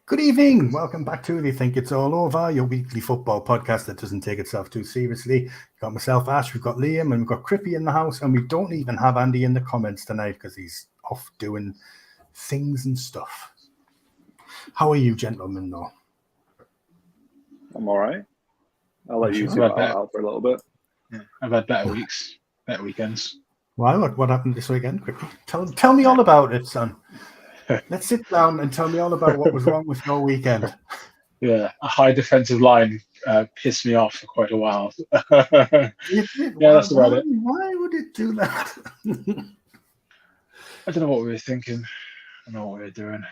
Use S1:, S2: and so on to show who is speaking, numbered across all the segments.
S1: Good evening. Welcome back to the Think It's All Over, your weekly football podcast that doesn't take itself too seriously. We've got myself, Ash, we've got Liam, and we've got Crippy in the house, and we don't even have Andy in the comments tonight because he's off doing things and stuff. How are you, gentlemen, though?
S2: I'm all right. I'll let you two out for a little bit.
S3: Yeah, I've had better weeks, better weekends.
S1: Why? What happened this weekend, Crippy? Tell me all about it, son. Let's sit down and tell me all about what was wrong with your weekend.
S3: Yeah, a high defensive line pissed me off for quite a while. Yeah, that's about it.
S1: Why would it do that?
S3: I don't know what we were thinking. I don't know what we were doing.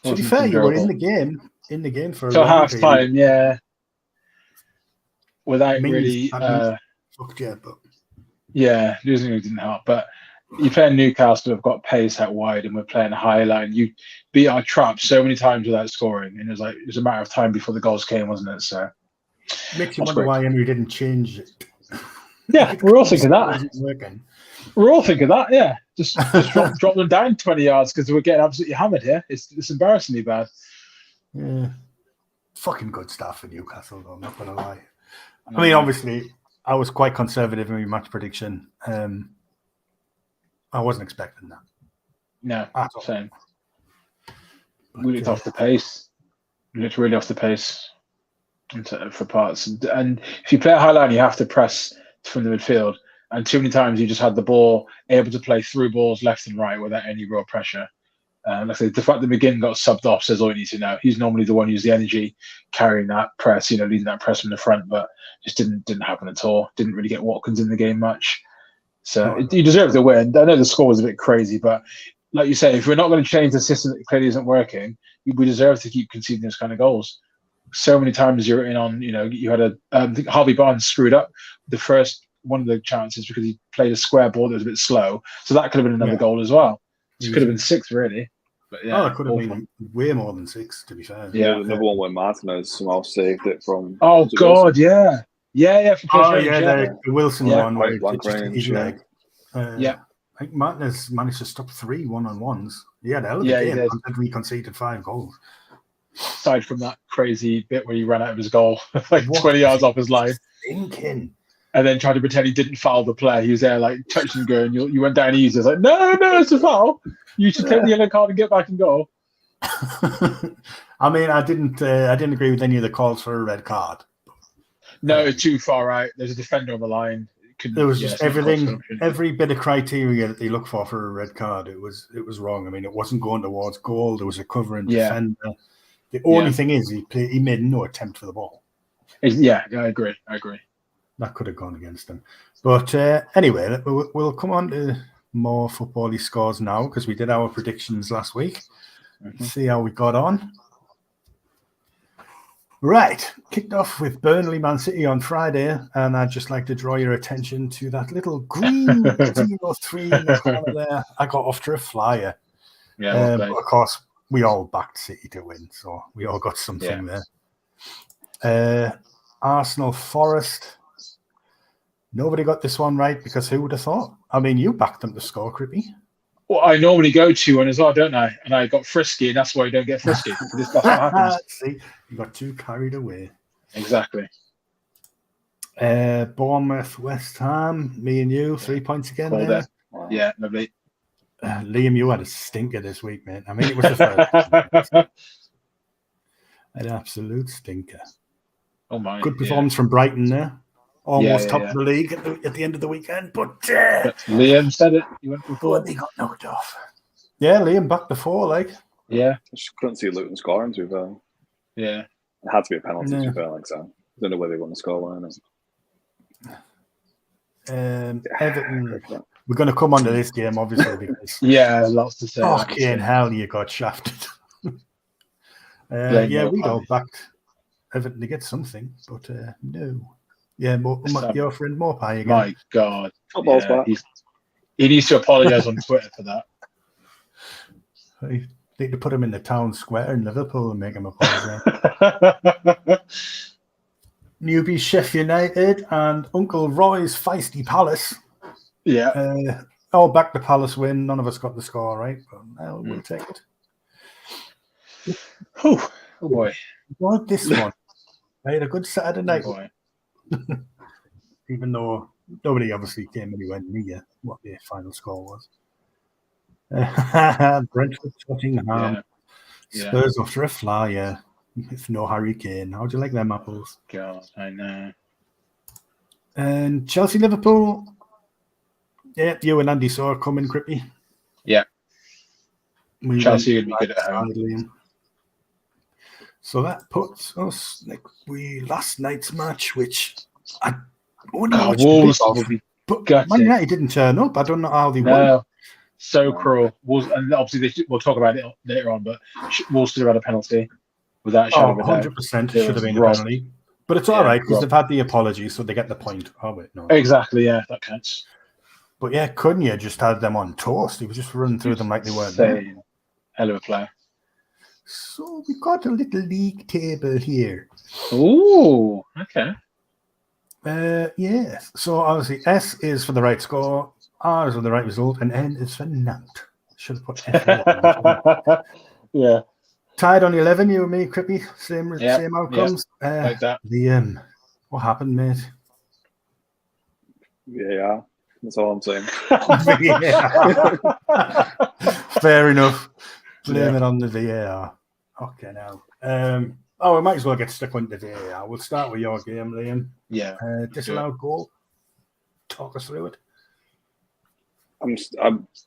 S1: To be fair, you were in the game for
S3: till half time, yeah. Without really
S1: fucked you, but
S3: yeah, losing it didn't help. But you play in Newcastle, we've got pace out wide, and we're playing high line. You beat our trap so many times without scoring, and it was a matter of time before the goals came, wasn't it? So
S1: makes you wonder why Henry didn't change it.
S3: Yeah, we're all thinking that. We're all thinking that, yeah. Just drop them down 20 yards because we're getting absolutely hammered here. It's embarrassingly bad.
S1: Yeah, fucking good stuff for Newcastle, though. I'm not gonna lie. I mean, obviously, I was quite conservative in my match prediction. I wasn't expecting that.
S3: No, same. We looked off the pace. We looked really off the pace for parts. And if you play a high line, you have to press from the midfield. And too many times you just had the ball able to play through balls left and right without any real pressure. Like I said, the fact that McGinn got subbed off says all you need to know. He's normally the one who's the energy carrying that press, leading that press from the front, but just didn't happen at all. Didn't really get Watkins in the game much. So you deserve the win. I know the score was a bit crazy, but like you say, if we're not going to change the system that clearly isn't working, we deserve to keep conceding those kind of goals. So many times you're in on, you had I think Harvey Barnes screwed up the first one of the chances because he played a square ball that was a bit slow. So that could have been another goal as well. It could have been 6, really. But yeah,
S1: it could have been way more than 6, to be fair.
S2: Yeah, another one where Martinez somehow saved it from.
S3: Oh God, yeah. Yeah.
S1: The Wilson one.
S2: Range,
S1: leg.
S3: Yeah.
S1: I think Martinez managed to stop 3 1-on-1s. He had a hell of a game and we conceded 5 goals.
S3: Aside from that crazy bit where he ran out of his goal, like 20 yards off his line.
S1: Thinking.
S3: And then tried to pretend he didn't foul the play. He was there like touching and going, you went down easy. I was like, no, it's a foul. You should take the yellow card and get back and go.
S1: I mean, I didn't agree with any of the calls for a red card.
S3: No, it's too far out. There's a defender on the line.
S1: There was just everything, every bit of criteria that they look for a red card. It was wrong. I mean, it wasn't going towards goal. There was a covering defender. The only thing is he made no attempt for the ball.
S3: Yeah, I agree.
S1: That could have gone against him. But anyway, we'll come on to more football-y scores now because we did our predictions last week. Let's see how we got on. Right, kicked off with Burnley Man City on Friday, and I'd just like to draw your attention to that little green 0-3 in the corner there. I got off to a flyer.
S3: Yeah,
S1: but of course, we all backed City to win, so we all got something there. Arsenal Forest. Nobody got this one right because who would have thought? I mean, you backed them to score, Crippy.
S3: Well, I normally go 2-1 as well, don't I? And I got frisky, and that's why you don't get frisky. That's what happens.
S1: See, you got too carried away.
S3: Exactly.
S1: Bournemouth, West Ham, me and you, 3 points again there.
S3: Wow. Yeah, lovely.
S1: Liam, you had a stinker this week, mate. I mean, it was the first. An absolute stinker.
S3: Oh my!
S1: Good performance from Brighton there. Almost top of the league at the end of the weekend, but
S3: Liam said it. He went before.
S1: They got knocked off. Yeah, Liam back before, like.
S3: Yeah.
S2: I just couldn't see Luton scoring, to be fair.
S3: Yeah.
S2: It had to be a penalty, to be fair, like so. I don't know where they won the scoreline.
S1: Everton. We're going to come on to this game, obviously, because
S3: lots to say.
S1: Fucking hell, you got shafted. We all backed Everton to get something, but no. Yeah, your friend Morpie again.
S3: My God.
S2: Football's back.
S3: He needs to apologise on Twitter for that.
S1: I need to put him in the town square in Liverpool and make him apologise. Newbie Sheffield United and Uncle Roy's feisty Palace.
S3: Yeah.
S1: All back the Palace win. None of us got the score right, but we'll take it.
S3: Oh boy.
S1: What this one? I had a good Saturday night.
S3: Oh boy.
S1: Even though nobody obviously came anywhere near what the final score was. Brentford, Tottenham, Spurs after a flyer with no Harry Kane. How'd you like them apples?
S3: God, I know.
S1: And Chelsea, Liverpool. Yeah, you and Andy saw it coming, Crippy.
S3: Yeah.
S1: We
S3: Chelsea would be good at home.
S1: So that puts us last night's match, which I
S3: Wolves will be
S1: but Man United didn't turn up. I don't know how they won.
S3: So cruel. Wolves, and obviously we'll talk about it later on, but Wolves should have had a penalty without a shadow of a doubt.
S1: 100% should have been a penalty. But it's all right because they've had the apology, so they get the point. Oh, wait, no.
S3: Exactly, yeah, that counts.
S1: But yeah, Cunha just had them on toast. He was just running through them like they weren't there.
S3: Hell of a player.
S1: So we've got a little league table here.
S3: Ooh, okay.
S1: Yes. So obviously S is for the right score, R is for the right result, and N is for Nantes. Should have put F.
S3: Yeah.
S1: Tied on 11, you and me, Crippy. Same outcomes.
S3: Like that.
S1: Liam, what happened, mate?
S2: Yeah, that's all I'm saying.
S1: Fair enough. Blame it on the VAR. Okay, now. We might as well get stuck on the VAR. We'll start with your game, Liam.
S3: Yeah.
S1: Disallowed goal. Talk us through it.
S2: I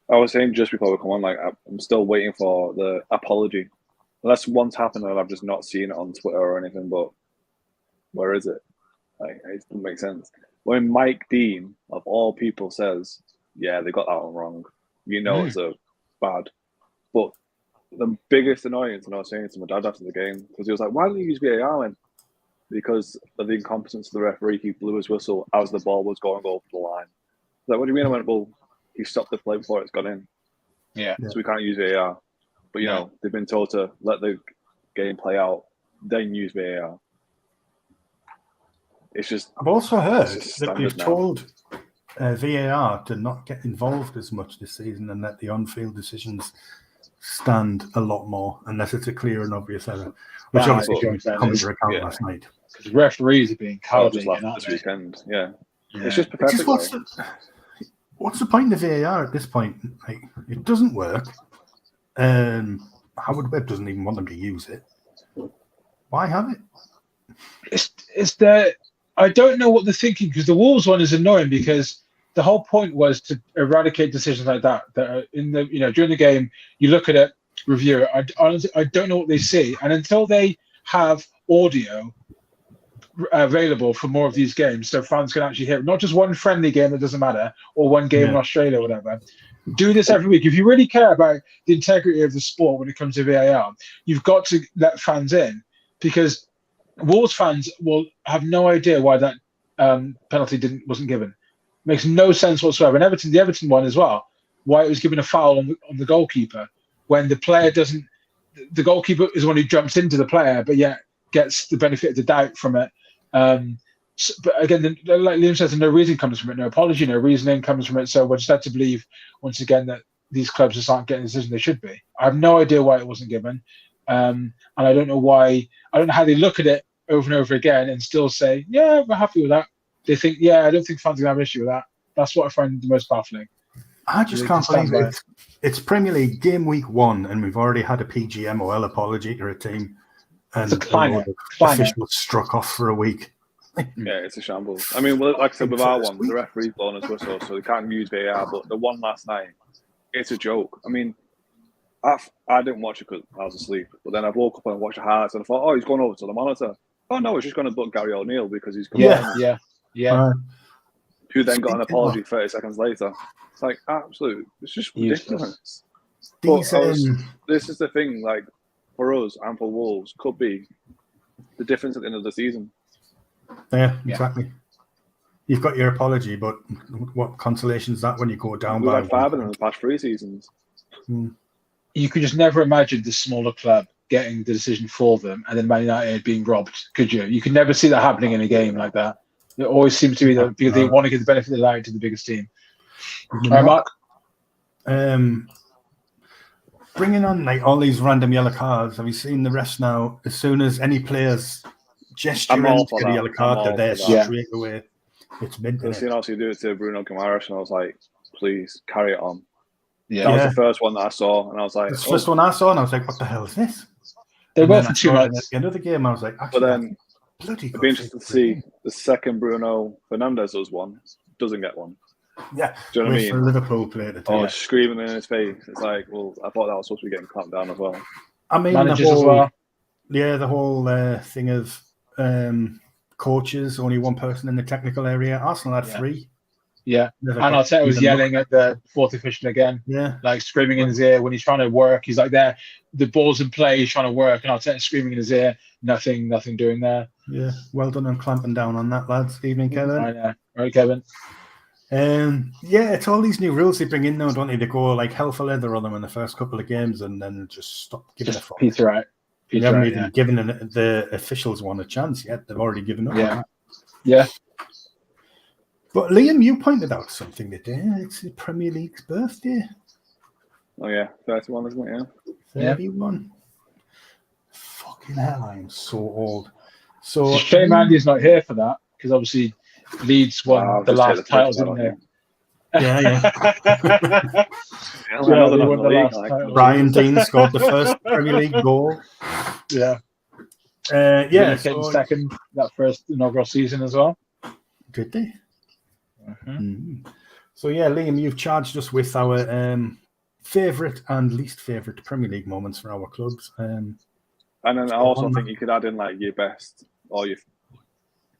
S2: was saying just before we come on, like I'm still waiting for the apology. Unless one's happened and I've just not seen it on Twitter or anything, but where is it? Like, it doesn't make sense. When Mike Dean, of all people, says, yeah, they got that one wrong, it's a bad. But the biggest annoyance, and I was saying to my dad after the game, because he was like, why don't you use VAR then? Because of the incompetence of the referee, he blew his whistle as the ball was going over the line. Like, what do you mean? I went, well, he stopped the play before it's gone in.
S3: Yeah.
S2: So we can't use VAR. But, they've been told to let the game play out, then use VAR. It's just...
S1: I've also heard that they've told VAR to not get involved as much this season and let the on-field decisions stand a lot more, unless it's a clear and obvious error, which obviously didn't come into account last night.
S3: Because referees are being cowardly
S2: this weekend. Yeah. It's just pathetic.
S1: What's the point of VAR at this point? Like, it doesn't work. Howard Webb doesn't even want them to use it. Why have it?
S3: It's the I don't know what they're thinking, because the Wolves one is annoying because the whole point was to eradicate decisions like that are in the during the game. You look at it, review it. Honestly, I don't know what they see, and until they have audio available for more of these games, so fans can actually hear it, not just one friendly game that doesn't matter or one game in Australia or whatever. Do this every week. If you really care about the integrity of the sport when it comes to VAR, you've got to let fans in, because Wolves fans will have no idea why that penalty wasn't given. Makes no sense whatsoever. And the Everton one as well, why it was given a foul on the goalkeeper when the player doesn't. The goalkeeper is the one who jumps into the player, but yet gets the benefit of the doubt from it. But again, like Liam says, no reason comes from it, no apology, no reasoning comes from it. So we're just had to believe once again that these clubs just aren't getting the decision they should be. I have no idea why it wasn't given, and I don't know why. I don't know how they look at it over and over again and still say, "Yeah, we're happy with that." They think, "Yeah, I don't think fans are gonna have an issue with that." That's what I find the most baffling.
S1: I just can't believe it. It's Premier League game week 1, and we've already had a PGMOL apology to a team, and officials struck off for a week.
S2: Yeah, it's a shambles. I mean, like I said, with our one, the referee's blown his whistle, so they can't use VAR. But the one last night, it's a joke. I mean, I didn't watch it because I was asleep. But then I woke up and watched the highlights, and I thought, oh, he's going over to the monitor. Oh no, he's just going to book Gary O'Neill because he's come who then got an apology 30 seconds later. It's like it's just ridiculous. But this is the thing, like, for us and for Wolves, could be the difference at the end of the season.
S1: Yeah, exactly. You've got your apology, but what consolation is that when you go down?
S2: We've had 5 of them in the past 3 seasons.
S3: You could just never imagine the smaller club getting the decision for them and then Man United being robbed, could you? You could never see that happening in a game like that. It always seems to be that because they want to give the benefit of the doubt to the biggest team. All right, Mark?
S1: bringing on like all these random yellow cards. Have you seen the rest now? As soon as any players gesturing to get a yellow card, they're there straight away. It's mint.
S2: I've seen also do it to Bruno Guimaraes, and I was like, please carry it on.
S3: Yeah.
S2: That was the first one that I saw, and I was like,
S1: the first one I saw, and I was like, what the hell is this?
S3: They were for 2 months.
S1: At the end of the game, I was like,
S2: but then it'd be interesting to see the second Bruno Fernandes does one, doesn't get one.
S1: Yeah,
S2: do you know what I mean?
S1: Liverpool played it.
S2: Oh, screaming in his face. It's like, well, I thought that was supposed to be getting clamped down as well.
S1: I mean,
S3: managers as well.
S1: Yeah, the whole thing of coaches, only one person in the technical area. Arsenal had 3.
S3: Yeah, and Arteta was yelling at the fourth official again.
S1: Yeah,
S3: like screaming in his ear when he's trying to work. He's like there, the ball's in play. He's trying to work, and Arteta screaming in his ear. Nothing doing there.
S1: Yeah, well done on clamping down on that, lads. Evening, Kevin.
S3: I know, right, Kevin.
S1: Yeah, it's all these new rules they bring in now, don't they? They go like hell for leather on them in the first couple of games, and then just stop giving a fuck.
S3: Peter out.
S1: They haven't even given the officials one a chance yet. They've already given up.
S3: Yeah, yeah.
S1: But Liam, you pointed out something today. It's the Premier League's birthday.
S2: Oh yeah, 31, isn't it?
S1: Yeah, 31. Fucking hell, I am so old. So
S3: shame Andy's not here for that, because obviously Leeds won the last title, didn't they?
S1: Yeah. They won the last title. Brian Dean scored the first Premier League goal.
S3: Yeah. Came second that first inaugural season as well.
S1: Did they? So yeah, Liam, you've charged us with our favourite and least favourite Premier League moments for our clubs.
S2: And then I also think you could add in like your best or your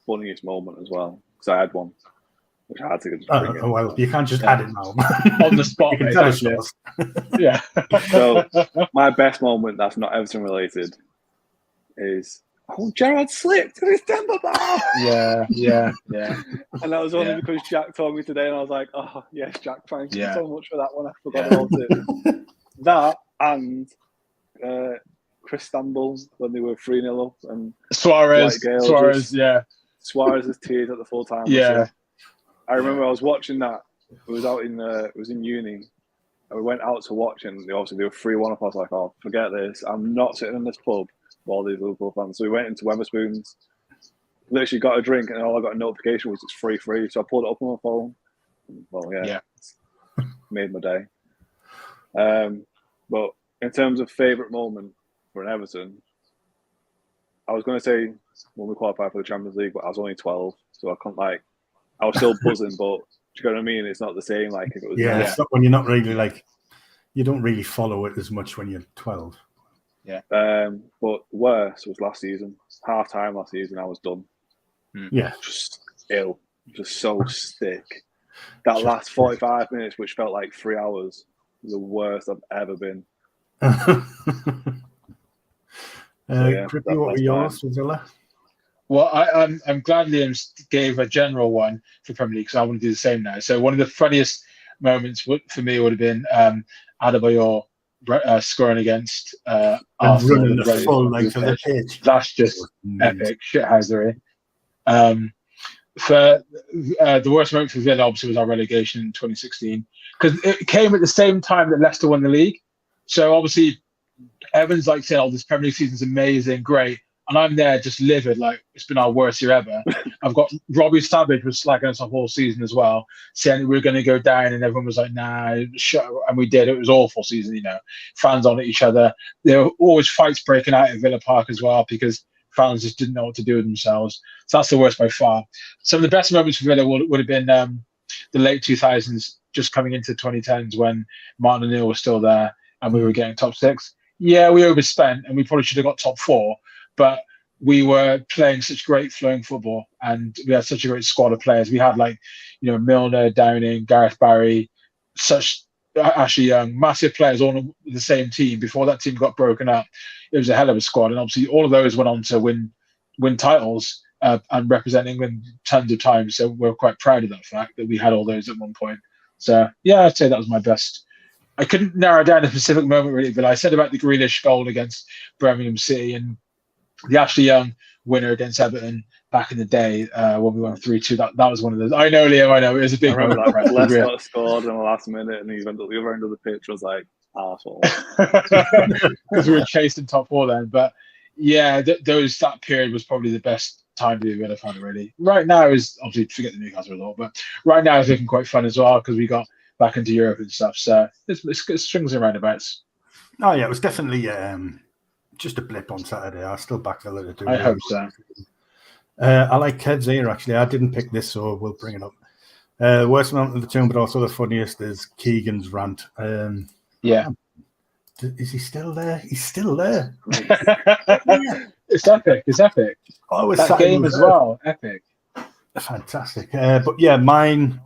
S2: funniest moment as well, because I had one which I had to just bring in.
S1: Well, you can't just add it now
S3: on the spot.
S1: You can tell us yours.
S3: Yeah.
S2: So my best moment that's not Everton related is Gerrard slipped in his temper bar.
S3: Yeah.
S2: And that was only because Jack told me today, and I was like, oh yes, Jack, thank you so much for that one. I forgot about it. That and Chris Stamble when they were 3-0 up, and
S3: Suarez's
S2: tears at the full time.
S3: Yeah.
S2: I remember I was watching that. It was out in it was in uni, and we went out to watch, and they were 3-1 up. I was like, oh, forget this. I'm not sitting in this pub with all these Liverpool fans. So we went into Wetherspoons, literally got a drink, and all I got a notification was it's free. So I pulled it up on my phone. Well, made my day. But in terms of favourite moment for an Everton, I was going to say when we qualified for the Champions League, but I was only 12, so I couldn't I was still buzzing, but do you know what I mean? It's not the same like if it was.
S1: Yeah, it's not when you're not really you don't really follow it as much when you're 12.
S2: Yeah. But worse was last season. Half time last season, I was done.
S1: Yeah.
S2: Just ill. Just so sick. That last 45 minutes, which felt like 3 hours, was the worst I've ever been.
S1: Crippy, what were yours, Villa?
S3: Well, I'm glad Liam gave a general one for Premier League, because I want to do the same now. So one of the funniest moments for me would have been Adebayor scoring against Arsenal.
S1: Running the full length of the pitch.
S3: That's just epic shithousery. For the worst moment for Villa, obviously, was our relegation in 2016, because it came at the same time that Leicester won the league. So obviously, everyone's saying, "Oh, this Premier League season's amazing, great." And I'm there just livid, like it's been our worst year ever. I've got Robbie Savage was slagging us off all season as well, saying that we were going to go down, and everyone was like, nah, and we did. It was awful season, fans on at each other. There were always fights breaking out at Villa Park as well, because fans just didn't know what to do with themselves. So that's the worst by far. Some of the best moments for Villa would have been the late 2000s, just coming into 2010s when Martin O'Neill was still there and we were getting top 6. Yeah, we overspent and we probably should have got top 4. But we were playing such great flowing football, and we had such a great squad of players. We had Milner, Downing, Gareth Barry, such Ashley Young, massive players all on the same team. Before that team got broken up, it was a hell of a squad, and obviously all of those went on to win titles and represent England tons of times. So we're quite proud of that fact that we had all those at one point. So yeah, I'd say that was my best. I couldn't narrow down a specific moment really, but I said about the Grealish goal against Birmingham City and the Ashley Young winner against Everton back in the day when we won 3-2. That was one of those. I know, Liam. I know it was a big moment.
S2: Leicester scored in the last minute, and he went to the other end of the pitch. Was like, Arsehole.
S3: Because we were chasing top 4 then. But yeah, that period was probably the best time to be a Villa fan, really. Right now is obviously forget the Newcastle result, but right now it's looking quite fun as well because we got back into Europe and stuff. So it's strings and roundabouts.
S1: Oh yeah, it was definitely just a blip on Saturday. I still back Villa to do.
S3: I hope so.
S1: I like Kev's here actually. I didn't pick this, so we'll bring it up. Worst moment of the tune, but also the funniest is Keegan's rant.
S3: Yeah.
S1: Is he still there? He's still there.
S3: It's epic. It's epic.
S1: Oh,
S3: that game as well. Epic.
S1: Fantastic. But yeah, mine,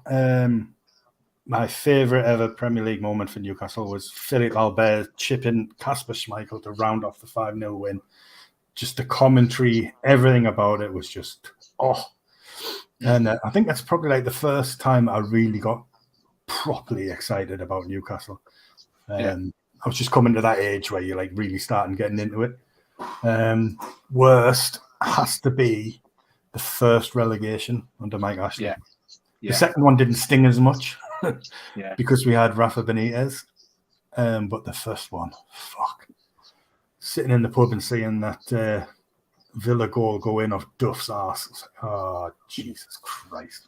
S1: my favourite ever Premier League moment for Newcastle was Philippe Albert chipping Kasper Schmeichel to round off the 5-0 win. Just the commentary, everything about it was just, And I think that's probably like the first time I really got properly excited about Newcastle. I was just coming to that age where you're like really starting getting into it. Worst has to be the first relegation under Mike Ashley.
S3: Yeah.
S1: The second one didn't sting as much because we had Rafa Benitez. But the first one, sitting in the pub and seeing that Villa goal go in off Duff's arse. It's like, oh, Jesus Christ.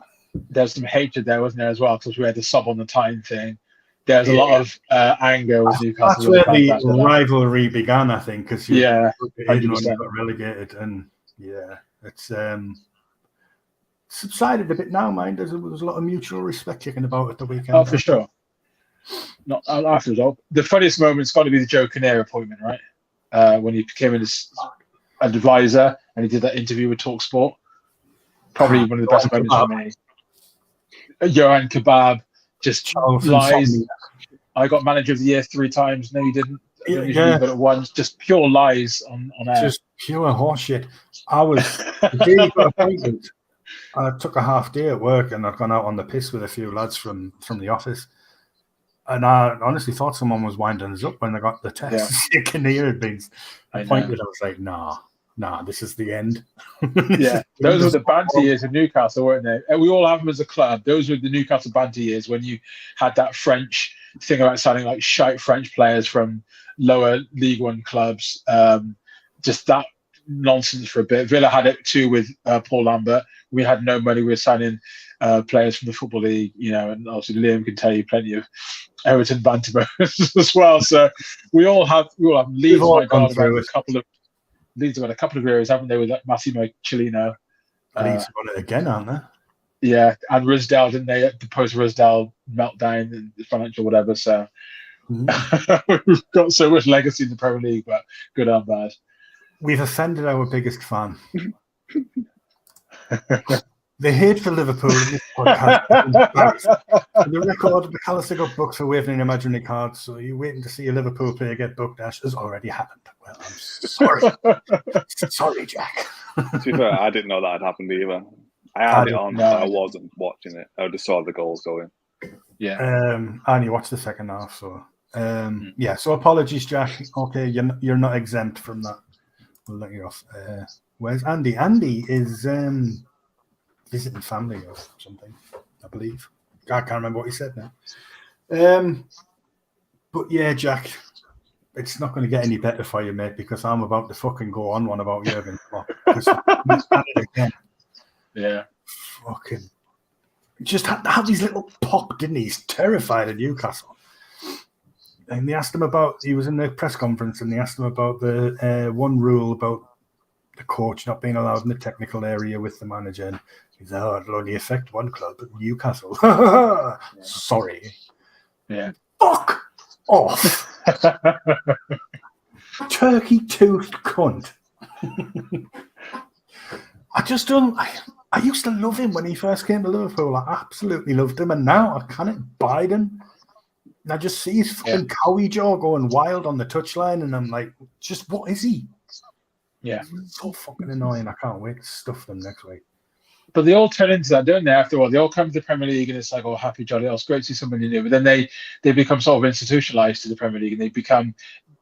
S3: There's some hatred there, wasn't there, as well, because we had the sub on the time thing. There's a lot of anger with Newcastle.
S1: That's where the rivalry began, I think, because you got
S3: 100%.
S1: relegated, and it's subsided a bit now, mind. There's a lot of mutual respect kicking about at the weekend.
S3: Oh, for sure. Not after all. The funniest moment's got to be the Joe Kinnear appointment, right? When he became an advisor and he did that interview with TalkSport. Probably one of the best moments for me. Johan Kebab just lies. I got manager of the year 3 times. No, you didn't. You got it once. Just pure lies on air.
S1: Just pure horseshit. The day he got appointed, I took a half day at work and I'd gone out on the piss with a few lads from the office. And I honestly thought someone was winding us up when I got the text. Kinnear had been appointed. I was like, nah, this is the end.
S3: Those were the banter years of Newcastle, weren't they? And we all have them as a club. Those were the Newcastle banter years when you had that French thing about sounding like shite French players from lower League One clubs. Just that nonsense for a bit. Villa had it too with Paul Lambert. We had no money. We were signing players from the Football League, and obviously Liam can tell you plenty of Everton banter moments as well. So we all have Leeds about a couple of years, haven't they, with that Massimo Cellino?
S1: Leeds got it again, aren't they?
S3: Yeah, and Risdale, didn't they? The post-Risdale meltdown and the financial whatever. So we've got so much legacy in the Premier League, but good and bad.
S1: We've offended our biggest fan. The hate for Liverpool in this podcast. The record of McAllister got booked for waving an imaginary card, so you're waiting to see a Liverpool player get booked. Ash has already happened. Well, I'm sorry. Sorry, Jack.
S2: To be fair, I didn't know that had happened either. I had it on, but I wasn't watching it. I just saw the goals going.
S3: Yeah.
S1: I only watched the second half, so so apologies, Jack. Okay, you're not exempt from that. We'll let you off. Where's Andy? Andy is visiting family or something, I believe. I can't remember what he said now. But yeah, Jack, it's not going to get any better for you, mate, because I'm about to fucking go on one about Jurgen Klopp. Again.
S3: Yeah.
S1: Fucking just had to have his little pop, didn't he? He's terrified of Newcastle. And they asked him he was in the press conference and they asked him about the one rule about the coach not being allowed in the technical area with the manager. And he's like, it'll only affect one club, Newcastle. Sorry.
S3: Yeah.
S1: Fuck off. Turkey-toothed cunt. I just don't... I used to love him when he first came to Liverpool. I absolutely loved him. And now I can't bide him. And I just see his fucking cowie jaw going wild on the touchline. And I'm like, just what is he?
S3: Yeah.
S1: It's so fucking annoying. I can't wait to stuff them next week.
S3: But they all turn into that, don't they? After all, they all come to the Premier League and it's like, oh, happy, jolly, it's great to see somebody new. But then they become sort of institutionalized to the Premier League and they become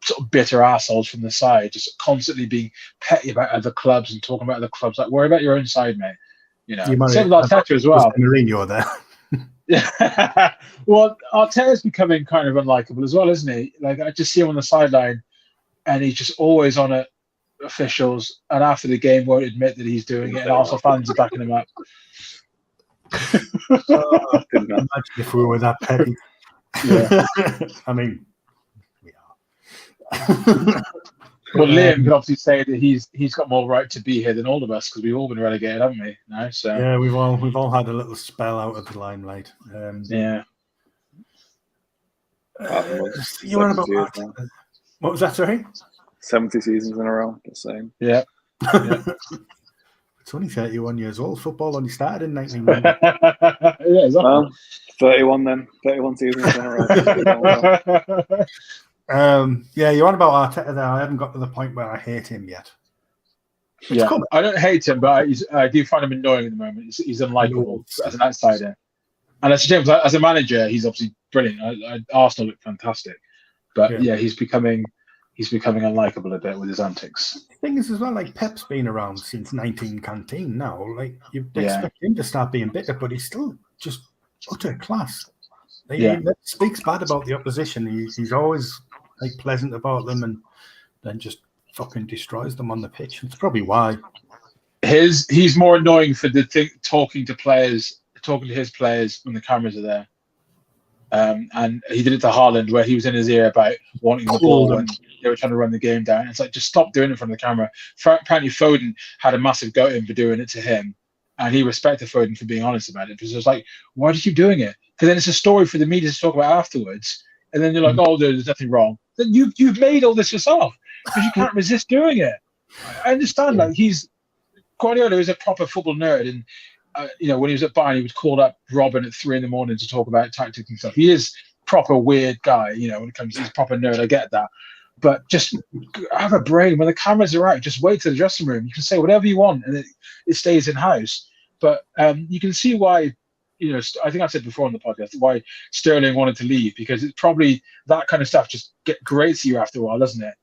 S3: sort of bitter assholes from the side, just constantly being petty about other clubs and talking about other clubs. Like, worry about your own side, mate. Same with Arteta as well.
S1: Mourinho there.
S3: Yeah. Well, Arteta's becoming kind of unlikable as well, isn't he? Like, I just see him on the sideline, and he's just always on at officials, and after the game won't admit that he's doing it, and Arsenal fans are backing him up.
S1: Imagine if we were that petty.
S3: Yeah.
S1: I mean, we are.
S3: Well, Liam can obviously say that he's got more right to be here than all of us, because we've all been relegated, haven't we? No, so
S1: yeah, we've all had a little spell out of the limelight.
S3: Yeah.
S1: You were about what was that? Sorry,
S2: 70 seasons in a row. The same.
S3: Yeah.
S1: It's only 31 years old. Football only started in 1990.
S3: Yeah, exactly.
S2: Well, 31 then. 31 seasons in a row.
S1: Yeah, you're on about Arteta there. I haven't got to the point where I hate him yet.
S3: Yeah, I don't hate him, but I do find him annoying at the moment. He's unlikable as an outsider. And as a manager, he's obviously brilliant. Arsenal look fantastic, but yeah, he's becoming unlikable a bit with his antics.
S1: The thing is, as well, like Pep's been around since 19canteen now. Like you'd expect him to start being bitter, but he's still just utter class. Like, he speaks bad about the opposition. He's always like pleasant about them, and then just fucking destroys them on the pitch. It's probably why.
S3: He's more annoying for talking to his players when the cameras are there. And he did it to Haaland, where he was in his ear about wanting the ball when they were trying to run the game down. It's like, just stop doing it in front of the camera. Apparently Foden had a massive go at him for doing it to him, and he respected Foden for being honest about it, because it was like, why did you keep doing it? Because then it's a story for the media to talk about afterwards, and then you're like, oh, there's nothing wrong. Then you've made all this yourself, because you can't resist doing it. I understand, like, Guardiola is a proper football nerd, and when he was at Bayern, he would call up Robin at 3 a.m. to talk about tactics and stuff. He is proper weird guy, when it comes to, he's a proper nerd. I get that, but just have a brain. When the cameras are out, just wait to the dressing room. You can say whatever you want, and it stays in house. But you can see why. I think I said before on the podcast why Sterling wanted to leave, because it's probably that kind of stuff just grates you after a while, doesn't it?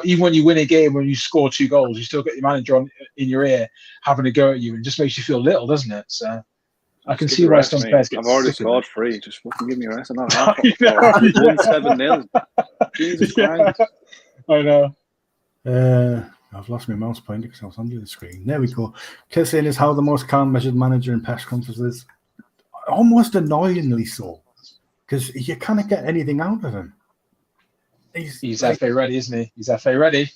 S3: Even when you win a game, when you score 2 goals, you still get your manager in your ear having a go at you, and it just makes you feel little, doesn't it? So I can see why some players get.
S2: I've already scored 3. Just fucking give me a rest. I'm not 7-0. Jesus Christ!
S3: I know.
S1: I've lost my mouse pointer because I was under the screen. There we go. Kissing is how the most calm, measured manager in press conferences. Almost annoyingly so, because you can't get anything out of him.
S3: He's FA ready, isn't he? He's FA ready.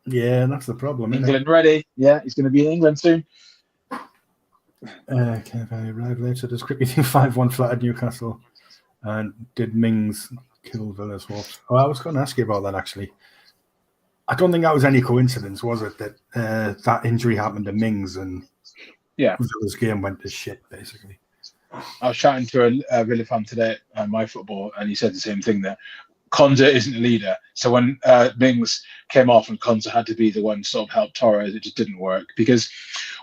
S1: Yeah, that's the problem.
S3: England ready. Yeah, he's going to be in England soon.
S1: Okay, very arrived later. Does Crippy think 5-1 flat at Newcastle? And did Mings kill Villa's Wolves? Oh, I was going to ask you about that, actually. I don't think that was any coincidence, was it, that that injury happened to Mings and Villa's game went to shit, basically.
S3: I was chatting to a Villa fan today at My Football, and he said the same thing, that Konza isn't a leader. So when Mings came off and Konza had to be the one to sort of help Torres, it just didn't work. Because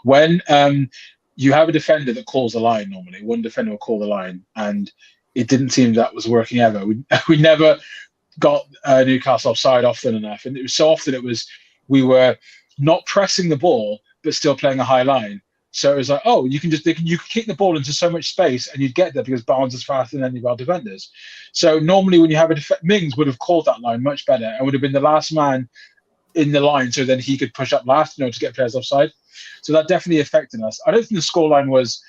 S3: when you have a defender that calls the line, normally one defender will call the line, and it didn't seem that was working ever. We never got Newcastle offside often enough, and it was so often we were not pressing the ball but still playing a high line. So it was like, oh, you can kick the ball into so much space and you'd get there because Barnes is faster than any of our defenders. So normally when you have Mings would have called that line much better and would have been the last man in the line, so then he could push up last, to get players offside. So that definitely affected us. I don't think the scoreline was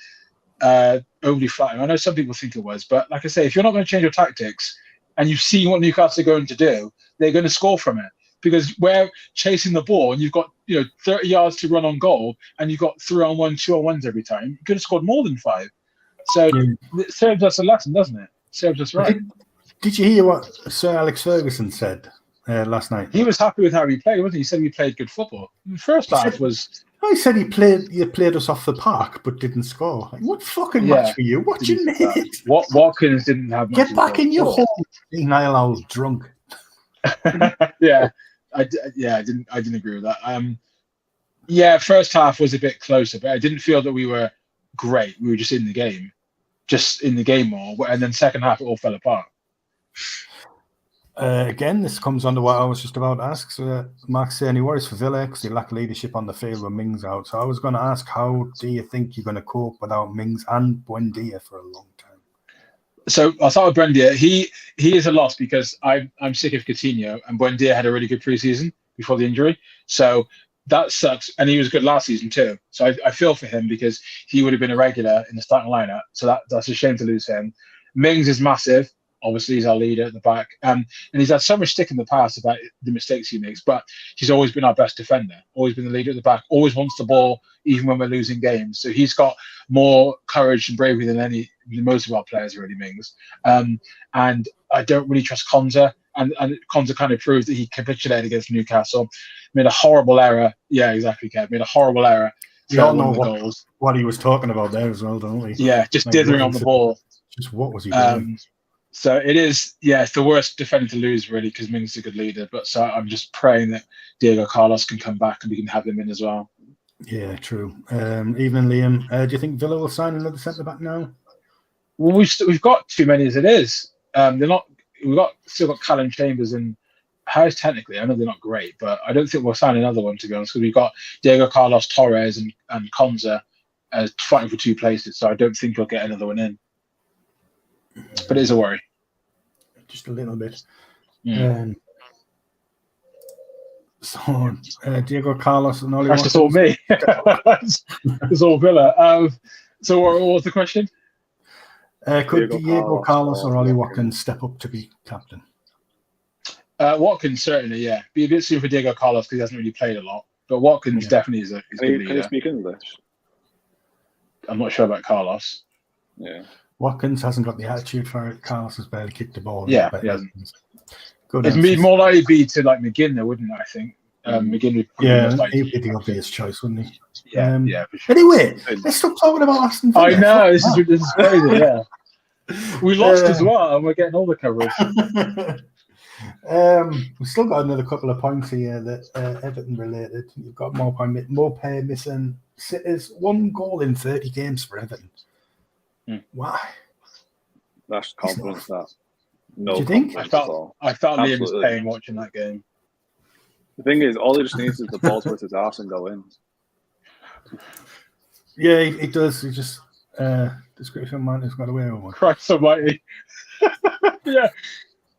S3: overly flattering. I know some people think it was, but like I say, if you're not going to change your tactics and you've seen what Newcastle are going to do, they're going to score from it. Because we're chasing the ball and you've got 30 yards to run on goal and you've got 3-on-1, 2-on-1s every time, you could have scored more than 5. So it serves us a lesson, doesn't it? Serves us right.
S1: Did you hear what Sir Alex Ferguson said last night?
S3: He was happy with how he played, wasn't he? He said we played good football. The first half was.
S1: I said you played us off the park but didn't score. Like, what fucking match were you watching, mate?
S3: Watkins didn't have much.
S1: Get back in your home, Niall old drunk.
S3: I didn't agree with that. First half was a bit closer, but I didn't feel that we were great. We were just in the game more, and then second half it all fell apart.
S1: Again, this comes under what I was just about to ask. So Mark's saying he worries for Villa because they lack leadership on the field with Mings out. So I was going to ask, how do you think you're going to cope without Mings and Buendia for a long time?
S3: So I'll start with Buendia. He is a loss because I'm sick of Coutinho, and Buendia had a really good preseason before the injury. So that sucks. And he was good last season too. So I feel for him because he would have been a regular in the starting lineup. So that's a shame to lose him. Mings is massive. Obviously, he's our leader at the back. And he's had so much stick in the past about the mistakes he makes, but he's always been our best defender, always been the leader at the back, always wants the ball, even when we're losing games. So he's got more courage and bravery than most of our players, really, Mings. And I don't really trust Konza. And Konza kind of proved that he capitulated against Newcastle. Made a horrible error. Yeah, exactly, Kev. Made a horrible error.
S1: We all know what he was talking about there as well, don't we?
S3: Yeah, just dithering on the ball.
S1: Just what was he doing?
S3: So it is, it's the worst defender to lose, really, because Mings is a good leader. But so I'm just praying that Diego Carlos can come back and we can have him in as well.
S1: Yeah, true. Evening, Liam. Do you think Villa will sign another centre back now?
S3: Well, we've got too many as it is. Still got Callum Chambers and Harris. Technically, I know they're not great, but I don't think we'll sign another one, to be honest. Because we've got Diego Carlos, Torres, and Konza fighting for two places. So I don't think we'll get another one in. But it is a worry.
S1: Just a little bit.
S3: Mm.
S1: Diego Carlos and Ollie.
S3: That's just all me. It's all Villa. So what was the question?
S1: Could Diego Carlos or Ollie Watkins step up to be captain?
S3: Watkins certainly, yeah. Be a bit soon for Diego Carlos because he hasn't really played a lot. But Watkins definitely is a good leader.
S2: Can you speak English? I'm
S3: not sure about Carlos.
S2: Yeah.
S1: Watkins hasn't got the attitude for it. Carlos has barely kicked the ball.
S3: Yeah, he hasn't.
S1: Good.
S3: It'd more likely be to like McGinn, though, wouldn't it? I think McGinn would.
S1: He'd be the obvious choice, wouldn't he?
S3: Yeah, for sure.
S1: Anyway, let's stop talking about Aston Villa.
S3: I know this is crazy. Yeah, we lost as well, and we're getting all the coverage.
S1: We've still got another couple of points here that Everton related. You've got Maupay missing sitters, 1 goal in 30 games for Everton. Why?
S2: That's confidence. That. No.
S1: Do you think?
S3: I felt Liam was pain watching that game.
S2: The thing is, all he just needs is the ball to hit his arse and go in.
S1: Yeah, he does. He just description man has got away with one.
S3: Christ almighty. Yeah.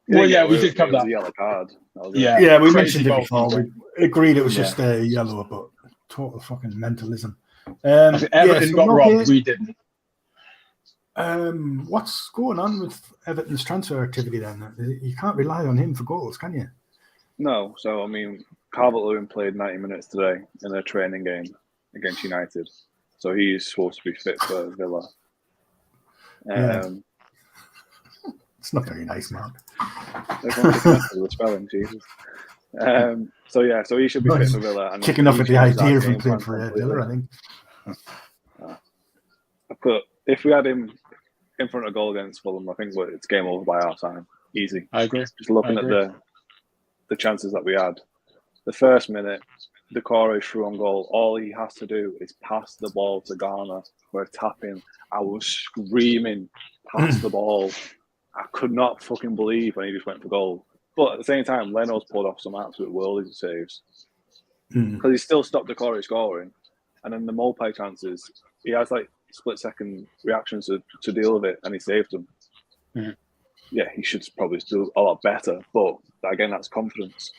S3: Well, we did come that.
S2: A yellow card.
S1: Yeah, we mentioned it before. We agreed it was just a yellow, but total fucking mentalism.
S3: Everton got robbed. We didn't.
S1: What's going on with Everton's transfer activity then? You can't rely on him for goals, can you?
S2: No. So, I mean, Calvert-Lewin played 90 minutes today in a training game against United. So he's supposed to be fit for Villa.
S1: It's not very nice, man.
S2: The spelling, Jesus. So he should be fit for Villa. And
S1: kicking off at the idea of him playing for Villa, I think.
S2: But if we had him in front of goal against Fulham, I think it's game over by our time. Easy.
S3: I agree.
S2: Just looking at the chances that we had. The first minute, Decore threw on goal. All he has to do is pass the ball to Garner for a tap-in. I was screaming, pass the ball. I could not fucking believe when he just went for goal. But at the same time, Leno's pulled off some absolute worldy saves. Because he still stopped Decore scoring. And then the Maupay chances, he has like split-second reactions to deal with it, and he saved them.
S3: Mm-hmm.
S2: Yeah, he should probably do a lot better. But again, that's confidence.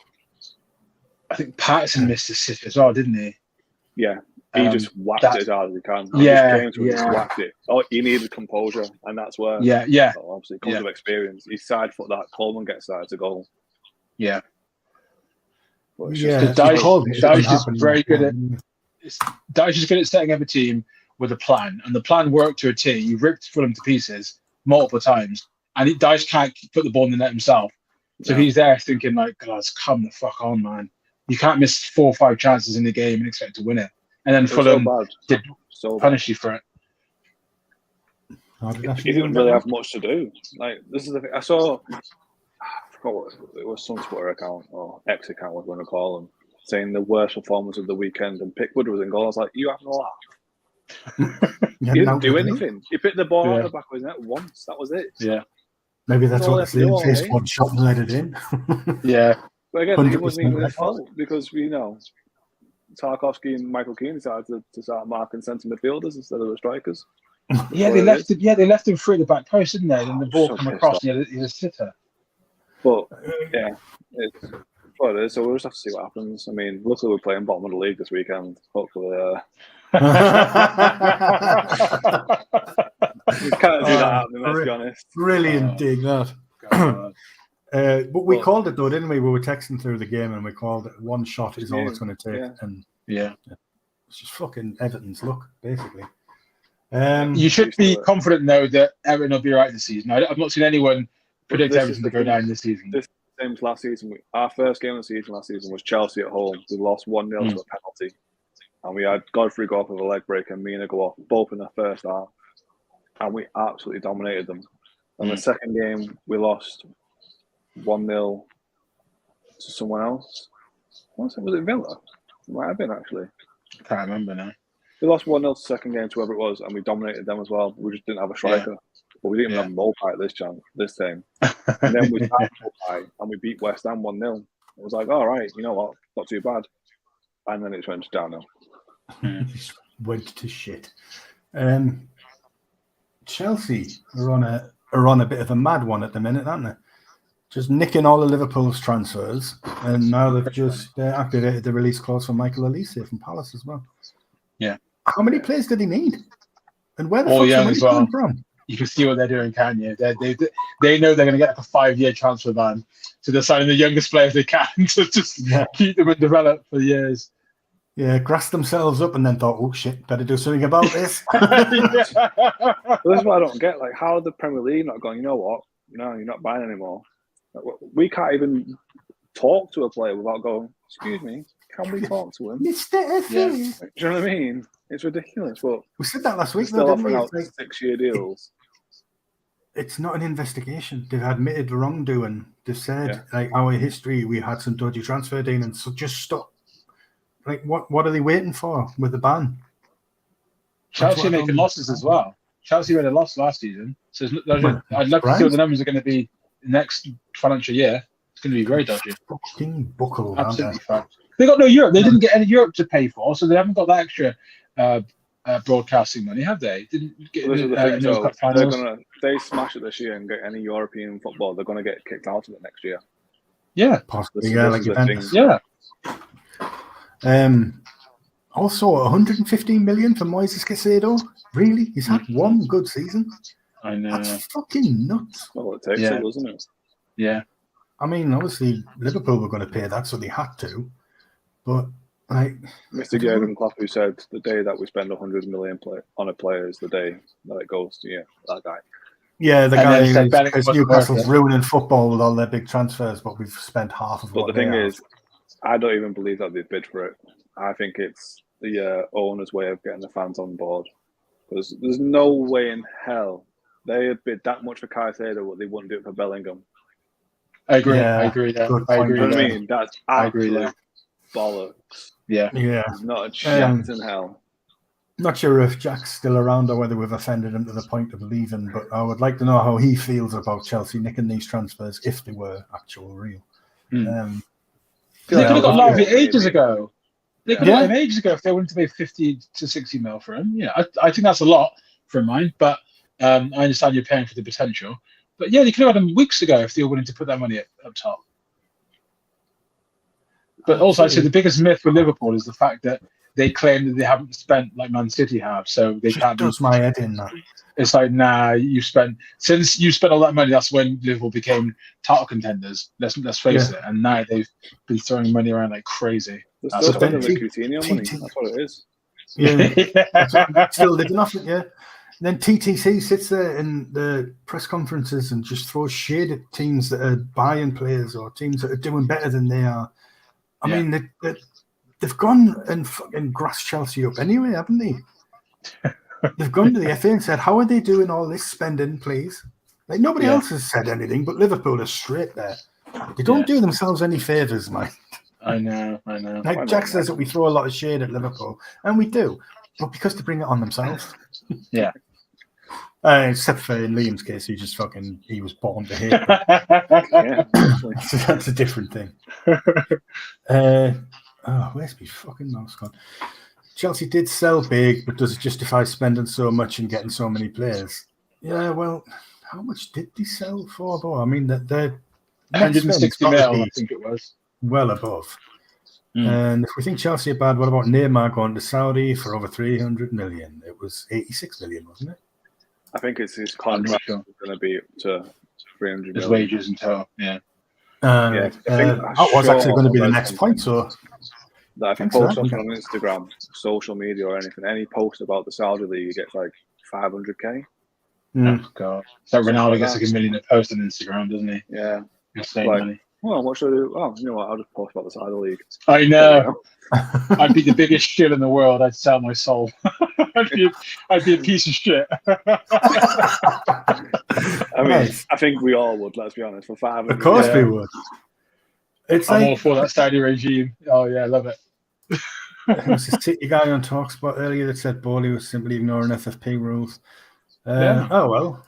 S3: I think Patterson missed a sitter as well, didn't he?
S2: Yeah, he just whacked it as hard as he can. He just whacked it. Oh, he needed composure, and that's where. Obviously, it comes with experience. He side foot that Coleman gets that to goal.
S3: Yeah.
S1: Dyche
S3: is very good at. Dyche is good at setting up a team with a plan, and the plan worked to a T. He ripped Fulham to pieces multiple times, and Dyche can't put the ball in the net himself. So he's there thinking like, "God, come the fuck on, man! You can't miss 4 or 5 chances in the game and expect to win it." And then Fulham did punish you for it.
S2: He didn't really have much to do. Like, this is the thing. I forgot what it was, some Twitter account or X account, what you want to call them, saying the worst performance of the weekend, and Pickwood was in goal. I was like, you have no laugh. He didn't do anything. He picked the ball out of the back of his net once. That was it.
S3: Yeah.
S1: Maybe that's
S2: all
S1: what
S2: they have to do,
S1: it's one shot and let it in.
S3: Yeah.
S2: But again, it wasn't even his
S1: 100%
S2: fault because, Tarkovsky and Michael Keane decided to start marking centre midfielders instead of the strikers.
S3: Yeah, they left him free at the back post, didn't they? And the ball come across and he's a sitter.
S2: But, yeah, it's what it is. So we'll just have to see what happens. I mean, luckily we're playing bottom of the league this weekend. Hopefully, we can't do that happening, let's be honest.
S1: Brilliant dig, that. But we called it, though, didn't we? We were texting through the game and we called it one shot is all it's going to take. And it's just fucking Everton's luck, basically.
S3: You should be confident, though, that Everton will be right this season. I've not seen anyone predict Everton to go down this season.
S2: This same as last season. Our first game of the season last season was Chelsea at home. We lost 1-0 to a penalty. And we had Godfrey go off with a leg break and Mina go off, both in the first half. And we absolutely dominated them. And the second game, we lost 1-0 to someone else. Was it Villa? It might have been, actually.
S3: I can't remember now.
S2: We lost 1-0 to the second game to whoever it was, and we dominated them as well. We just didn't have a striker. But we didn't even have Mopai this time. And then we started Mopai, and we beat West Ham 1-0. It was like, all right, you know what? Not too bad. And then it went downhill.
S1: Went to shit. Chelsea are on a bit of a mad one at the minute, aren't they? Just nicking all of Liverpool's transfers, and now they've just activated the release clause for Michael Olise from Palace as well.
S3: Yeah.
S1: How many players did he need? And where the fuck are they coming from?
S3: You can see what they're doing, can't you? They know they're going to get a 5-year transfer ban, so they're signing the youngest players they can to just keep them and develop for years.
S1: Yeah, grassed themselves up and then thought, oh shit, better do something about this.
S2: Well, this is what I don't get. Like, how the Premier League not going, you know what? No, you're not buying anymore. We can't even talk to a player without going, excuse me, can we talk to him?
S1: Mr. F.
S2: Do you know what I mean? It's ridiculous. But
S1: we said that last week.
S2: Still offering out 6-year deals.
S1: It's not an investigation. They've admitted wrongdoing. They've said, like, our history, we had some dodgy transfer dealings, so just stop. Like, what are they waiting for with the ban?
S3: Chelsea are making losses as well. Chelsea made a loss last season. So I'd love to see what the numbers are going to be next financial year. It's going to be very dodgy.
S1: Fucking buckle.
S3: Absolutely fact. They got no Europe. They didn't get any Europe to pay for, so they haven't got that extra broadcasting money, have they? Didn't get
S2: if they smash it this year and get any European football, they're going to get kicked out of it next year.
S3: Yeah,
S1: possibly. Like Juventus. Yeah. Also, 115 million for Moises Caicedo. Really? He's had one good season.
S3: I know.
S1: That's fucking nuts.
S2: Well, it takes it, doesn't it?
S3: Yeah.
S1: I mean, obviously, Liverpool were going to pay that, so they had to. But, like...
S2: Mr. Jurgen Klopp, who said the day that we spend 100 million on a player is the day that it goes to, that guy.
S1: Yeah, the guy because Newcastle's ruining football with all their big transfers, but we've spent half of what
S2: But the thing is, I don't even believe that they've bid for it. I think it's the owner's way of getting the fans on board. Because there's no way in hell they had bid that much for Caicedo, what they wouldn't do it for Bellingham.
S3: I agree. I agree.
S2: You know what I mean? That's absolute bollocks.
S3: Yeah.
S2: There's not a chance in hell.
S1: Not sure if Jack's still around or whether we've offended him to the point of leaving, but I would like to know how he feels about Chelsea nicking these transfers if they were actual real.
S3: They could have got Lavia ages ago. They could have got him ages ago if they wanted to pay 50 to 60 mil for him. Yeah, I think that's a lot for mine, but I understand you're paying for the potential. But yeah, they could have had him weeks ago if they were willing to put that money up top. But also, I'd say the biggest myth with Liverpool is the fact that they claim that they haven't spent like Man City have, so they can't.
S1: Does my head in that?
S3: It's like, nah, since you spent all that money, that's when Liverpool became title contenders. Let's face it. And now they've been throwing money around like crazy.
S2: They're still spending the Coutinho money. That's what it is.
S1: Yeah, still living off it. Yeah. And then TTC sits there in the press conferences and just throws shade at teams that are buying players or teams that are doing better than they are. I mean, they've gone and fucking grassed Chelsea up anyway, haven't they? They've gone to the FA and said, how are they doing all this spending, please? Like, nobody else has said anything, but Liverpool is straight there. They don't do themselves any favours, mate.
S3: I know.
S1: Like Jack says that we throw a lot of shade at Liverpool, and we do, but because they bring it on themselves.
S3: Yeah.
S1: Except for in Liam's case, he was born to hate.
S2: Yeah,
S1: That's a different thing. Where's my fucking mouse gone? Chelsea did sell big, but does it justify spending so much and getting so many players? Yeah, well, how much did they sell for, though? I mean, they're
S3: 160 mil, I think it was.
S1: Well above. And if we think Chelsea are bad, what about Neymar going to Saudi for over 300 million? It was 86 million, wasn't it?
S2: I think it's his contract is going to be up to 300 million.
S3: His wages in total, yeah.
S1: That was actually going to be the next point, so...
S2: That if you post something on Instagram, social media or anything, any post about the Saudi League, you get like 500k.
S3: Oh, God. So Ronaldo gets like $1 million a post on Instagram, doesn't he?
S2: Yeah.
S3: Insane
S2: like,
S3: money.
S2: Well, what should I do? Oh, you know what? I'll just post about the Saudi League.
S3: I know. I'd be the biggest shit in the world. I'd sell my soul. I'd be a piece of shit.
S2: I mean, I think we all would, let's be honest, for 500.
S1: Of course we would.
S3: I'm all for that Saudi regime. Oh, yeah, I love it.
S1: There was a City guy on TalkSport earlier that said Bowley was simply ignoring FFP rules. Oh, well.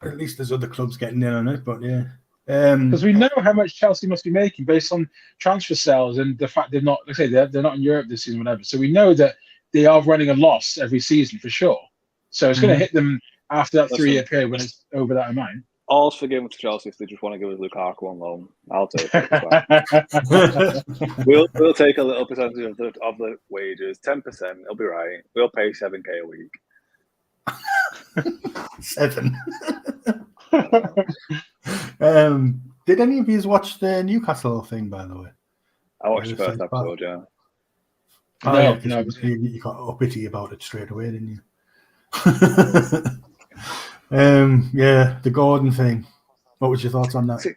S1: At least there's other clubs getting in on it, but yeah.
S3: Because we know how much Chelsea must be making based on transfer sales and the fact they're not, let's say they're not in Europe this season, whatever. So we know that they are running a loss every season for sure. So it's going to hit them after that 3-year period when it's over that amount.
S2: All's forgiven to Chelsea if they just want to give us Lukaku on loan. I'll take it. we'll take a little percentage of the wages, 10%. It'll be right. We'll pay 7k a week.
S1: 7. Did any of you watch the Newcastle thing, by the way?
S2: I watched the first episode, yeah.
S1: No, you got uppity about it straight away, didn't you? The Gordon thing. What was your thoughts on that?
S2: See,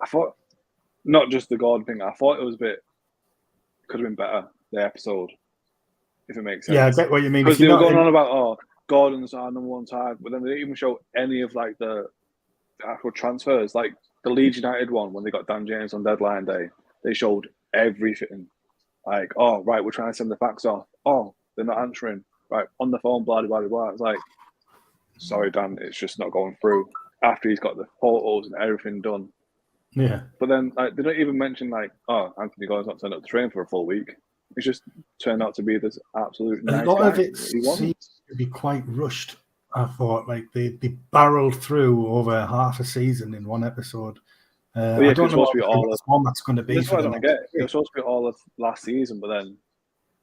S2: I thought, not just the Gordon thing, I thought it was could have been better, the episode, if it makes sense.
S1: Yeah, I get what you mean.
S2: Because they were going on about, Gordon's our number one target, but then they didn't even show any of like the actual transfers. Like the Leeds United one, when they got Dan James on deadline day, they showed everything. Like, oh, right, we're trying to send the fax off. Oh, they're not answering. Right, on the phone, blah, blah, blah. It's like, sorry, Dan, it's just not going through. After he's got the photos and everything done.
S1: Yeah.
S2: But then like, they don't even mention like, oh, Anthony Gordon's not turned up to train for a full week. It's just turned out to be this absolute nice
S1: lot
S2: guy
S1: of it seems to be quite rushed. I thought like they barreled through over half a season in one episode. I don't know what one that's going to be.
S2: That's what I don't get. It was supposed to be all of last season, but then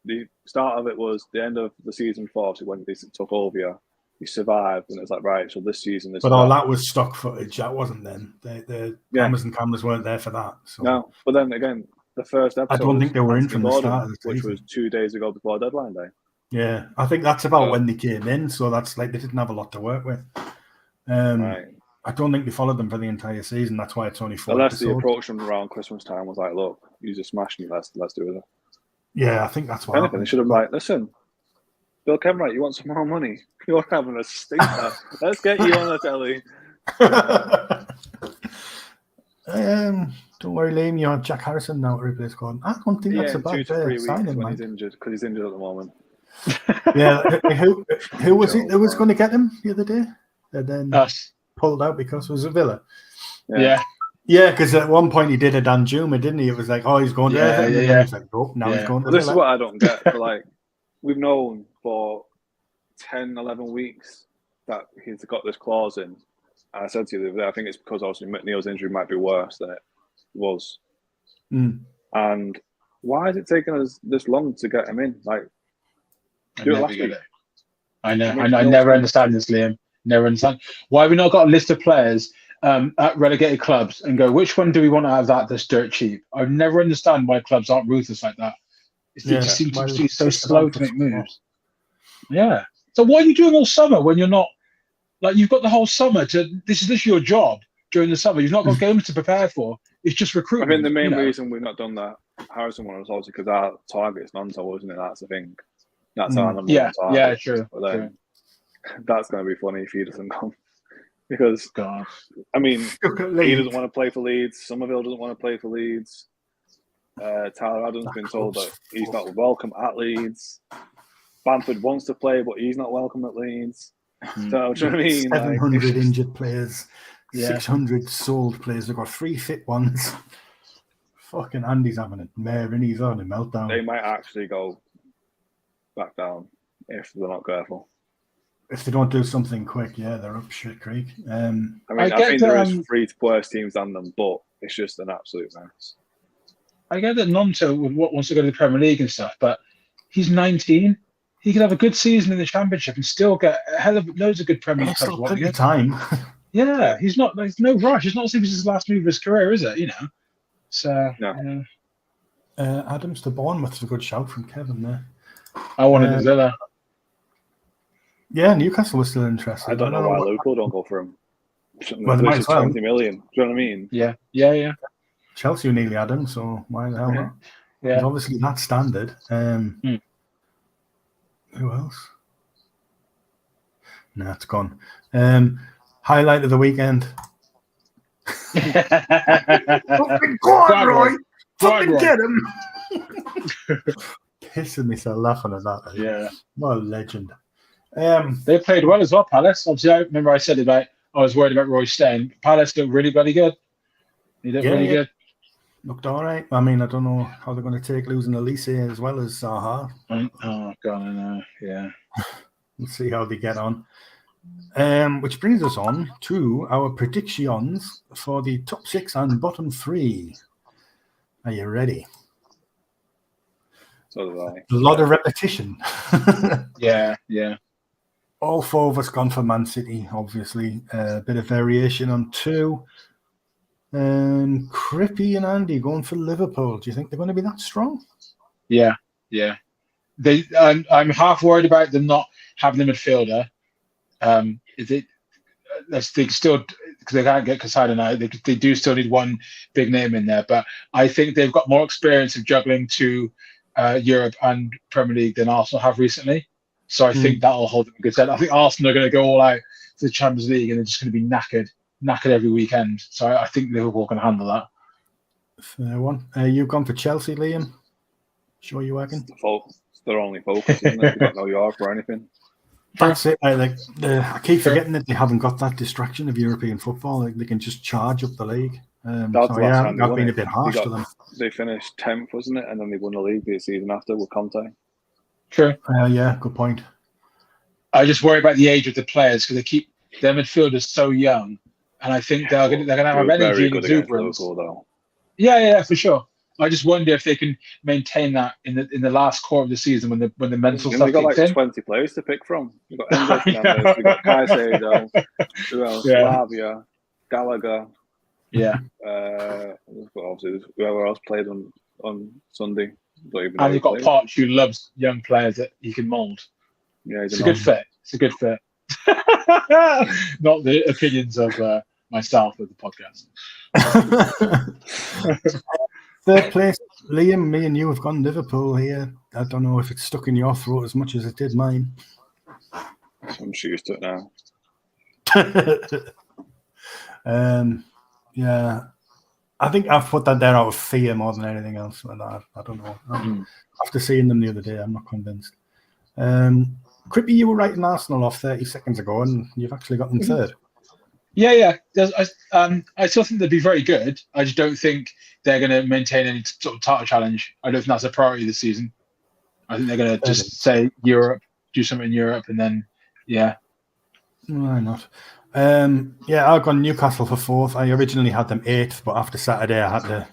S2: the start of it was the end of the season 4, so when they took over. You survived, and it's like, right, so this season is.
S1: But all that was stock footage. That wasn't then. The Amazon cameras weren't there for that. So.
S2: No, but then again, the first episode.
S1: I don't think they were in from the start of the season,
S2: which was 2 days ago before deadline day.
S1: Yeah, I think that's about when they came in. So that's like they didn't have a lot to work with.
S2: Right.
S1: I don't think they followed them for the entire season. That's why it's only 4
S2: Unless
S1: episodes.
S2: the approach them around Christmas time was like, look, you're smashing it. Let's do it.
S1: Yeah, I think that's why.
S2: They should have like, listen, Bill Kenwright, you want some more money? You're having a stinker. Let's get you on the telly.
S1: Don't worry, Liam. You have Jack Harrison now to replace Gordon. I don't think that's a bad
S2: 2 to 3 weeks
S1: signing,
S2: when
S1: man.
S2: he's injured, because he's injured at the moment.
S1: Yeah, who was it that was going to get him the other day? And then pulled out because it was a Villa.
S3: Yeah.
S1: Yeah, because at one point he did a Dan Juma, didn't he? It was like, oh, he's going to Everton.
S3: Yeah.
S1: He's like, oh, now he's going to
S2: This
S1: Villa.
S2: is what I don't get. But like, we've known for 10, 11 weeks that he's got this clause in. And I said to you the other day, I think it's because obviously McNeil's injury might be worse than it was. And why is it taking us this long to get him in? Like, do it last week.
S3: I know. I never understand this, Liam. Never understand. Why have we not got a list of players at relegated clubs and go, which one do we want to have that's dirt cheap? I never understand why clubs aren't ruthless like that. They just seem to be so slow to make moves. Yeah. So why are you doing all summer when you're not, like, you've got the whole summer this is your job during the summer. You've not got games to prepare for. It's just recruitment.
S2: I think the main reason we've not done that Harrison one was obviously because our target is Nanto, isn't it? That's the thing. That's our number one target.
S3: Yeah, true.
S2: But then that's going to be funny if he doesn't come. Because, I mean, he doesn't want to play for Leeds. Somerville doesn't want to play for Leeds. Tyler Adams has been told that he's not welcome at Leeds. Bamford wants to play, but he's not welcome at Leeds. So, do you know what I mean?
S1: 700
S2: Like,
S1: injured players,
S3: Yeah.
S1: 600 sold players. They've got 3 fit ones. Fucking Andy's having a mare and he's on a meltdown.
S2: they might actually go back down if they're not careful.
S1: If they don't do something quick, yeah, they're up shit creek.
S2: I think there is 3 worse teams than them, but it's just an absolute mess.
S3: I get that Nonto wants to go to the Premier League and stuff, but he's 19. He could have a good season in the Championship and still get a hell of loads of good Premier League clubs.
S1: Still plenty of time.
S3: Yeah, he's not. There's no rush. It's not as if it's his last move of his career, is it? You know. So.
S2: No.
S1: Adams to Bournemouth's a good shout from Kevin there.
S3: I wanted Zilla.
S1: Yeah, Newcastle was still interested.
S2: I don't know why Liverpool don't go for him.
S1: Well, they might as well.
S2: 20 million. Do you know what I mean?
S3: Yeah.
S1: Chelsea nearly had him, so why the hell not?
S3: Yeah.
S1: He's obviously that standard. Who else? Nah, it's gone. Highlight of the weekend. Fucking go on, Roy! Fucking get him! Pissing myself laughing at that.
S3: Yeah.
S1: What a legend.
S3: They played well as well, Palace. Obviously, I remember I said about I was worried about Roy staying. Palace looked really bloody good. He looked really good.
S1: Looked all right. I mean, I don't know how they're going to take losing Elise as well as Zaha.
S3: Oh, God, I know. Yeah.
S1: We'll see how they get on. Which brings us on to our predictions for the top 6 and bottom 3. Are you ready?
S2: So did I.
S1: A lot of repetition.
S3: Yeah.
S1: All 4 of us gone for Man City, obviously. A bit of variation on 2. And Crippy and Andy going for Liverpool. Do you think they're going to be that strong?
S3: Yeah. I'm half worried about them not having the midfielder. They still, because they can't get Casado now, they do still need one big name in there. But I think they've got more experience of juggling to Europe and Premier League than Arsenal have recently. So I think that'll hold them in good stead. I think Arsenal are going to go all out to the Champions League and they're just going to be knackered every weekend. So I think Liverpool can handle that.
S1: Fair one. You've gone for Chelsea, Liam? Sure you reckon?
S2: It's their only focus, isn't it? They've got no York or anything.
S1: That's it. I keep forgetting that they haven't got that distraction of European football. Like, they can just charge up the league. I've been a bit harsh to them.
S2: They finished 10th, wasn't it? And then they won the league the season after with Conte.
S3: True.
S1: Yeah, good point.
S3: I just worry about the age of the players because their midfielders so young, and I think they're going to have energy and exuberance. Yeah, for sure. I just wonder if they can maintain that in the last quarter of the season when the mental stuff.
S2: We've got like 20 players to pick from. We've got Enzo Fernandez, we've got Caicedo, who else? Lavia, Gallagher.
S3: Yeah.
S2: Obviously, whoever else played on Sunday.
S3: And you've got Poch, who loves young players that he can mould.
S2: Yeah,
S3: it's a good fit. Not the opinions of myself with the podcast.
S1: Third place, Liam, me and you have gone Liverpool here. I don't know if it's stuck in your throat as much as it did mine.
S2: I'm used to it
S1: now. Yeah. I think I've put that there out of fear more than anything else. I don't know. After seeing them the other day, I'm not convinced. Crippy, you were writing Arsenal off 30 seconds ago, and you've actually got them third.
S3: Yeah. I still think they'd be very good. I just don't think they're going to maintain any sort of title challenge. I don't think that's a priority this season. I think they're going to just say Europe, do something in Europe, and then, yeah.
S1: Why not? I've gone Newcastle for 4th. I originally had them 8th, but after Saturday, I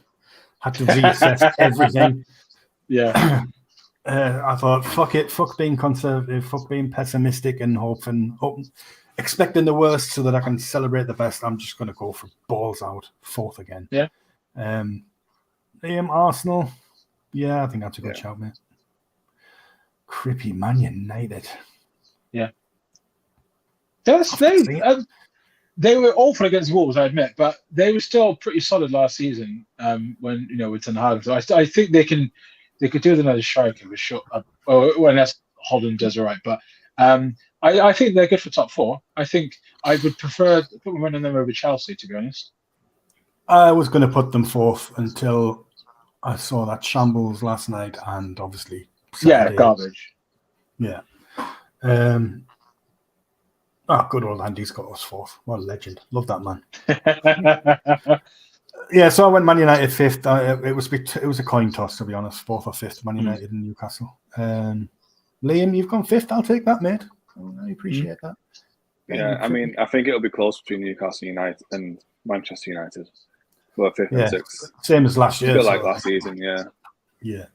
S1: had to reassess everything.
S3: Yeah.
S1: I thought, fuck it, fuck being conservative, fuck being pessimistic and expecting the worst so that I can celebrate the best. I'm just going to go for balls out, 4th again.
S3: Yeah.
S1: Liam, Arsenal. Yeah, I think that's a good shout, mate. Crippy, Man United.
S3: Yeah. They were awful against Wolves, I admit, but they were still pretty solid last season. When with Ten Hag, so I think they could do with another striker for sure. Unless Holland does all right, but I think they're good for top 4. I think I would prefer put one of them over Chelsea, to be honest.
S1: I was going to put them 4th until I saw that shambles last night, and obviously Saturday.
S3: Garbage.
S1: Yeah. Oh, good old Andy's got us 4th. What a legend. Love that man. Yeah, so I went Man United 5th. It was a coin toss, to be honest. 4th or 5th, Man United and Newcastle. Liam, you've gone 5th. I'll take that, mate. I appreciate that.
S2: Yeah, I mean, I think it'll be close between Newcastle United and Manchester United. Well, 5th and 6th.
S1: Same as last year.
S2: A bit like last season, yeah.
S1: Yeah.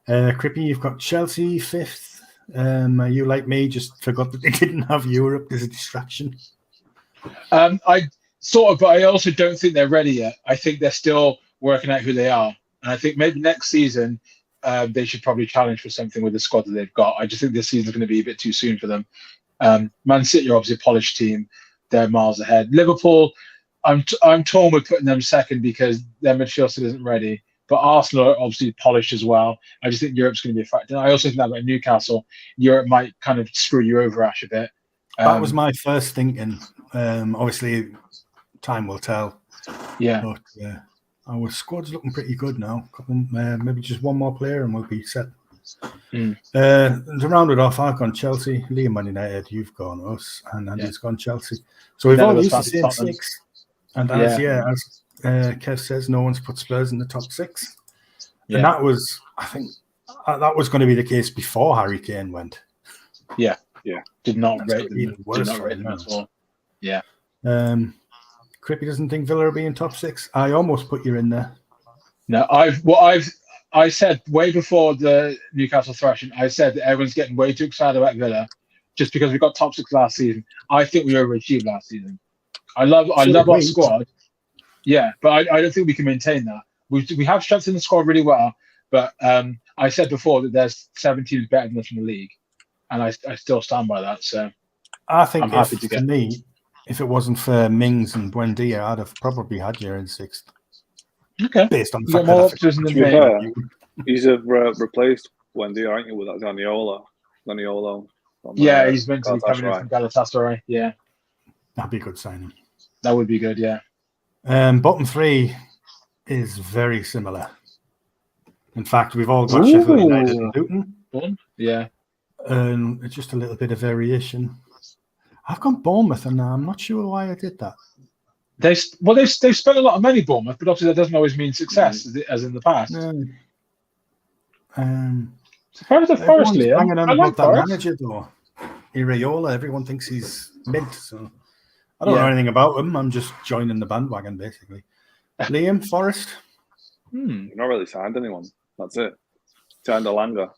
S1: Crippy, you've got Chelsea 5th. Are you like me, just forgot that they didn't have Europe as a distraction?
S3: I sort of, but I also don't think they're ready yet. I think they're still working out who they are. And I think maybe next season they should probably challenge for something with the squad that they've got. I just think this season's going to be a bit too soon for them. Man City are obviously a polished team. They're miles ahead. Liverpool, I'm torn with putting them 2nd because their midfield still isn't ready. But Arsenal are obviously polished as well. I just think Europe's going to be a factor. I also think that about Newcastle, Europe might kind of screw you over, Ash, a bit.
S1: That was my first thinking. Obviously, time will tell.
S3: Yeah.
S1: But our squad's looking pretty good now. Maybe just one more player and we'll be set. To round it off, I've gone Chelsea, Liam Man United, you've gone us, and Andy's gone Chelsea. So we've all used the same 6. And as Kev says, no one's put Spurs in the top 6. Yeah. And that was, I think, that was going to be the case before Harry Kane went.
S3: Yeah. Did not rate them at all. Yeah.
S1: Crippy doesn't think Villa will be in top 6. I almost put you in there.
S3: No, I said way before the Newcastle thrashing, I said that everyone's getting way too excited about Villa just because we got top 6 last season. I think we overachieved last season. I love our squad. Yeah, but I don't think we can maintain that. We have strengthened the squad really well, but I said before that there's 7 teams better than us in the league, and I still stand by that. So
S1: I think if it wasn't for Mings and Buendia, I'd have probably had you in 6th.
S3: Okay.
S1: Based on the
S3: fact more options than me.
S2: He's replaced Buendia, aren't you, with that Zaniolo?
S3: Yeah, he's meant to be coming in from Galatasaray. Yeah.
S1: That'd be a good signing.
S3: That would be good, yeah.
S1: Bottom 3 is very similar. In fact, we've all got Sheffield United and Luton.
S3: Yeah.
S1: It's just a little bit of variation. I've gone Bournemouth, and I'm not sure why I did that.
S3: They've spent a lot of money, Bournemouth, but obviously that doesn't always mean success, as in the past. Surprised at Forest, Liam.
S1: Hanging on about that manager, though. Iraola, everyone thinks he's mint, so I don't know anything about him. I'm just joining the bandwagon, basically. Liam, Forest?
S2: They've not really signed anyone. That's it. Signed Alanga.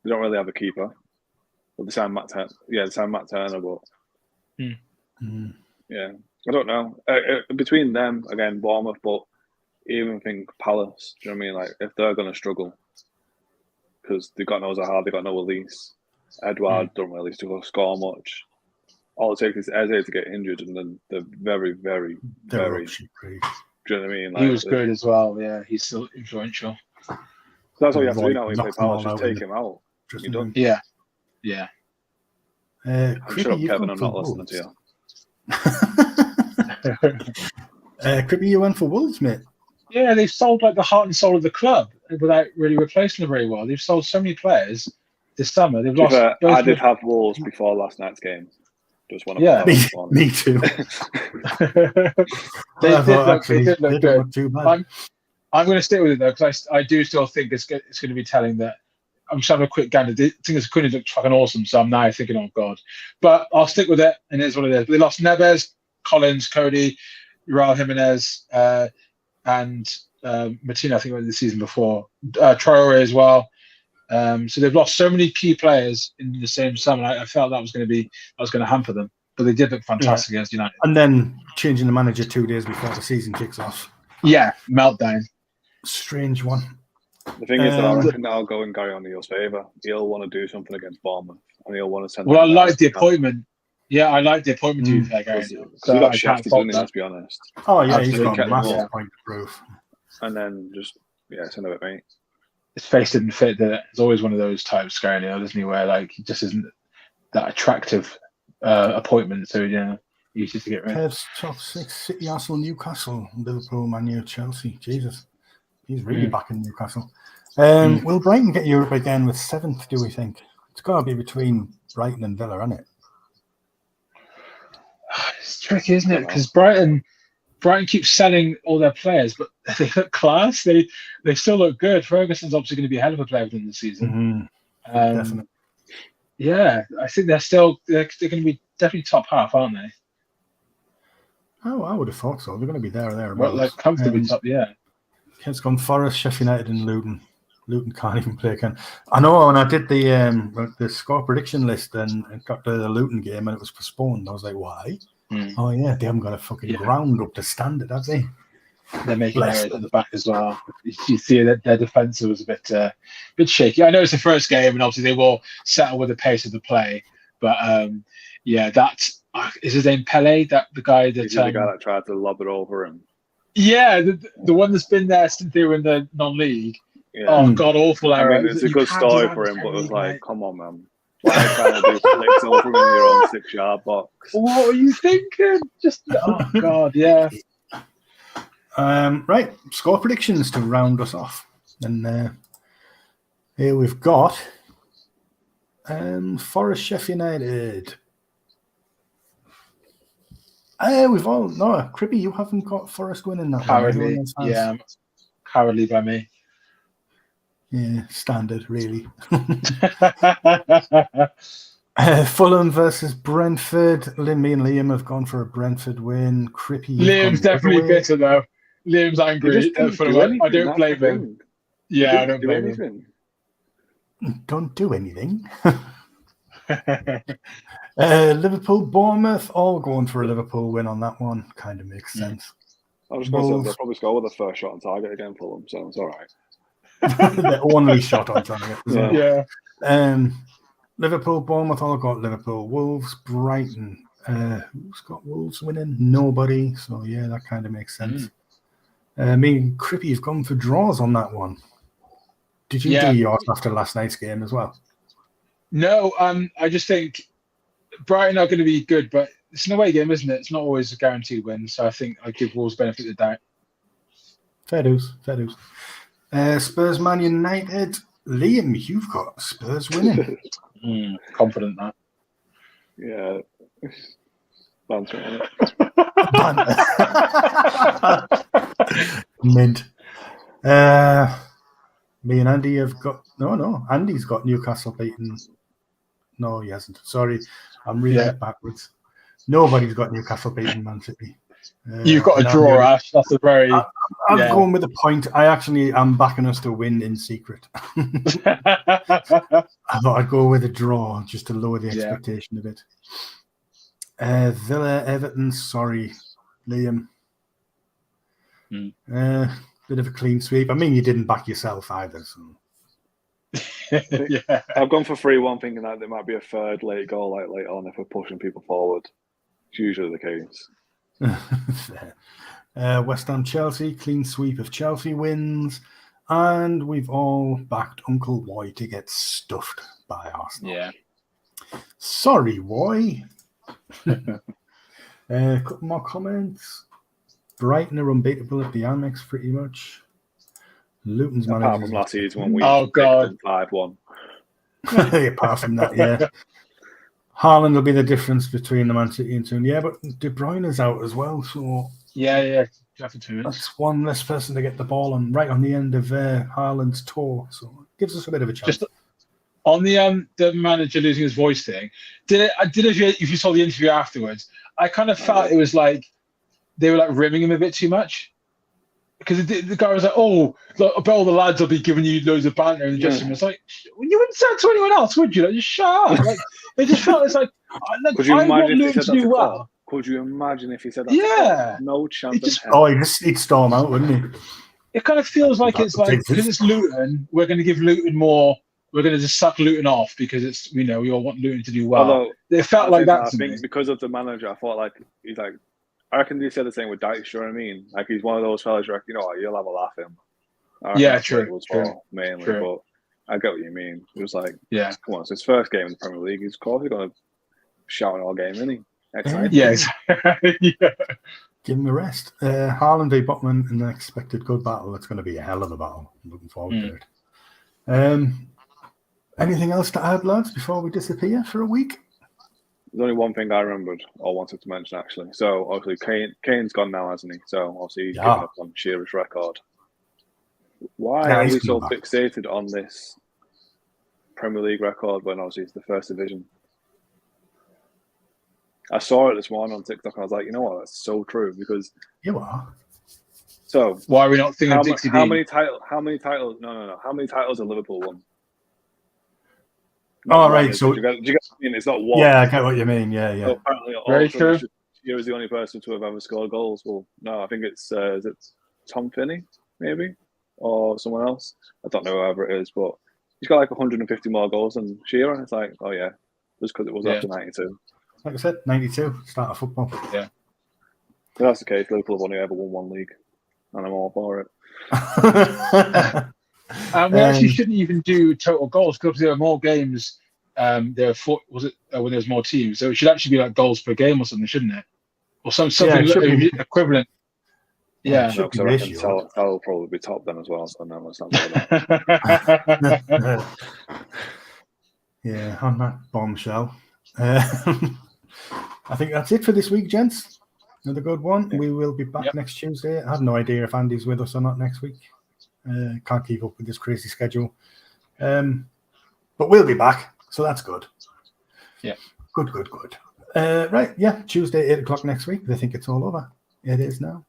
S2: They don't really have a keeper. But they signed Matt Turner. Yeah, they signed Matt Turner, but yeah, I don't know. Between them, again, Bournemouth, but even think Palace. Do you know what I mean? Like, if they're going to struggle, because they've got no Zaha, they've got no Elise. Edouard don't really score much. All it takes is Eze to get injured, and then they're very, very, very. Do you know what I mean? Like,
S3: he was good as well. Yeah, he's still influential.
S2: So that's all you have to do now when you play Palace. Just take him out. You're done.
S3: Yeah.
S2: I'm sure, Kevin, I'm not listening to you.
S1: Crippy, you went for Wolves, mate.
S3: Yeah, they've sold like the heart and soul of the club without really replacing them very well. They've sold so many players this summer. They've lost.
S2: I did have Wolves before last night's game. Just want
S1: to me too.
S3: they did look good.
S1: Too bad.
S3: I'm going to stick with it though, because I do still think it's going to be telling that. I'm just having a quick gander. I think it's Cunt looked fucking awesome, so I'm now thinking, oh god. But I'll stick with it, and it is what it is. But they lost Neves, Collins, Cody, Raul Jimenez, and Martina, I think, went the season before. Traore as well. So they've lost so many key players in the same summer. I felt that was going to hamper them, but they did look fantastic against United.
S1: And then changing the manager 2 days before the season kicks off.
S3: Yeah, meltdown.
S1: Strange one.
S2: The thing is that I reckon that'll go in Gary O'Neill's favour. He'll want to do something against Bournemouth, and he'll want to send.
S3: Well, I like the appointment. Yeah, I like the appointment to be fair, Gary.
S2: So he got shafted, didn't he? Let's be honest.
S1: Oh yeah, he's got a massive point to prove.
S2: And then just send it, mate.
S3: His face didn't fit. It's always one of those types, Gary O'Neill, isn't he? Where like he just isn't that attractive appointment. So yeah, easy to get rid of.
S1: Top 6: City, Arsenal, Newcastle, Liverpool, Man U, Chelsea. Jesus. He's really back in Newcastle. Will Brighton get Europe again with 7th, do we think? It's got to be between Brighton and Villa, isn't it?
S3: It's tricky, isn't it? Because Brighton keeps selling all their players, but they look class. They still look good. Ferguson's obviously going to be a hell of a player within the season.
S1: Definitely.
S3: Yeah, I think they're going to be definitely top half, aren't they?
S1: Oh, I would have thought so. They're going to be there or thereabouts.
S3: Well, like comfortably top, yeah.
S1: It's gone Forest, Sheffield United, and Luton. Luton can't even play again. I know when I did the score prediction list and got to the Luton game and it was postponed, I was like, why? Oh, yeah, they haven't got a fucking ground up to standard, have they?
S3: They're making errors at the back as well. You see that their defence was a bit shaky. I know it's the first game, and obviously they will settle with the pace of the play. But that is his name Pele. That the guy that
S2: the guy that tried to lob it over him.
S3: Yeah, the one that's been there since they were in the non-league. Yeah. Oh god, awful error.
S2: I mean, it's a good story for him, but it was like, come on, man. Why are you trying to do flicks over in your own 6-yard box?
S3: What were you thinking? Just god, yeah.
S1: Right, score predictions to round us off, and here we've got Forest, Sheffield United. We've all Crippy, you haven't got Forest winning that.
S3: Cowardly, cowardly by me.
S1: Yeah, standard, really. Fulham versus Brentford. Me and Liam have gone for a Brentford win. Crippy,
S3: Liam's definitely bitter though. Liam's angry. I don't blame him. Yeah, I don't blame him.
S1: Don't do anything. Liverpool, Bournemouth, all going for a Liverpool win on that one. Kind of makes sense.
S2: I was going to say they'll probably score with the first shot on target again for them, so it's all right.
S1: The only shot on target.
S3: Yeah.
S1: Liverpool, Bournemouth, all got Liverpool. Wolves, Brighton. Who's got Wolves winning? Nobody. So yeah, that kind of makes sense. Me and Crippy have gone for draws on that one. Did you do yours after last night's game as well?
S3: No, I just think Brighton are going to be good, but it's an away game, isn't it? It's not always a guaranteed win, so I think I give Wolves benefit of the doubt.
S1: Fair dues. Spurs, Man United. Liam, you've got Spurs winning.
S3: Confident that.
S2: Yeah. Banter.
S1: Mint. Me and Andy have got Andy's got Newcastle beaten. No, he hasn't. Sorry, I'm reading it backwards. Nobody's got Newcastle beaten Man City.
S3: You've got a draw, Ash. That's a very.
S1: I'm going with a point. I actually am backing us to win in secret. I thought I'd go with a draw just to lower the expectation a bit. Villa, Everton. Sorry, Liam. Bit of a clean sweep. I mean, you didn't back yourself either. So.
S2: I've gone for 3-1, thinking that there might be a third late goal later on if we're pushing people forward. It's usually the case.
S1: West Ham, Chelsea, clean sweep of Chelsea wins, and we've all backed Uncle Roy to get stuffed by Arsenal.
S3: Yeah.
S1: Sorry, Roy. A couple more comments. Brighton are unbeatable at the Amex, pretty much. Luton's manager.
S2: Apart from last season when we
S3: 5-1.
S1: Apart from that, yeah. Haaland will be the difference between the Man City and 2. Yeah, but De Bruyne is out as well, so
S3: yeah.
S1: That's one less person to get the ball on right on the end of Haaland's toe, so it gives us a bit of a chance.
S3: Just on the manager losing his voice thing, if you saw the interview afterwards, I kind of felt it was like they were like rimming him a bit too much. Because the guy was like, "Oh, I bet all the lads will be giving you loads of banter," and just it's like, well, "You wouldn't say it to anyone else, would you? Like, just shut up!" Like, it just felt it's like,
S2: could you imagine if he said that to Klopp? Could you imagine if he said that?
S3: Yeah,
S2: no chance.
S1: He'd storm out, wouldn't he?
S3: It kind of feels like it's like because it's Luton, we're going to give Luton more. We're going to just suck Luton off because it's we all want Luton to do well.
S2: Although,
S3: it felt like that.
S2: I think because of the manager, I thought like he's like. I reckon they said the same with Dyche, you know what I mean? Like, he's one of those fellas, you know what, you'll have a laugh at him.
S3: Yeah, true.
S2: Mainly, but I get what you mean. It was like,
S3: come
S2: on, it's his first game in the Premier League. He's going to shout all game, isn't he? Exciting.
S3: Yes.
S1: Give him a rest. Haaland v. Botman, an expected good battle. It's going to be a hell of a battle. I'm looking forward to it. Anything else to add, lads, before we disappear for a week?
S2: There's only one thing I remembered or wanted to mention, actually. So, obviously, Kane's gone now, hasn't he? So, obviously, he's given up on Shearer's record. Why are we so fixated on this Premier League record when, obviously, it's the first division? I saw it this morning on TikTok, and I was like, you know what? That's so true, because...
S1: You are.
S2: So,
S3: why are we not thinking of Dixie
S2: how
S3: Dean?
S2: many titles... No. How many titles have Liverpool won?
S1: Right. So,
S2: do you get what I mean? It's not one.
S1: Yeah, I get what you mean. Yeah.
S2: So apparently,
S3: very true.
S2: He was the only person to have ever scored goals. Well, no, I think it's is it Tom Finney, maybe, or someone else. I don't know whoever it is, but he's got like 150 more goals than Shearer. And it's like, oh yeah, just because it was after 92.
S1: Like I said, 92, start of football.
S3: Yeah.
S2: If that's the case, Liverpool have only ever won one league, and I'm all for it.
S3: We actually shouldn't even do total goals because there are more games. There are when there's more teams, so it should actually be like goals per game or something, shouldn't it? Or something equivalent. Yeah,
S2: no, because I reckon Salah will probably be top then as well. So no, let's not do
S1: that. Yeah, on that bombshell. I think that's it for this week, gents. Another good one. Yeah. We will be back next Tuesday. I have no idea if Andy's with us or not next week. Can't keep up with this crazy schedule. But we'll be back, so that's good.
S3: Yeah.
S1: Good. Right, Tuesday, 8 o'clock next week. I think it's all over. It is now.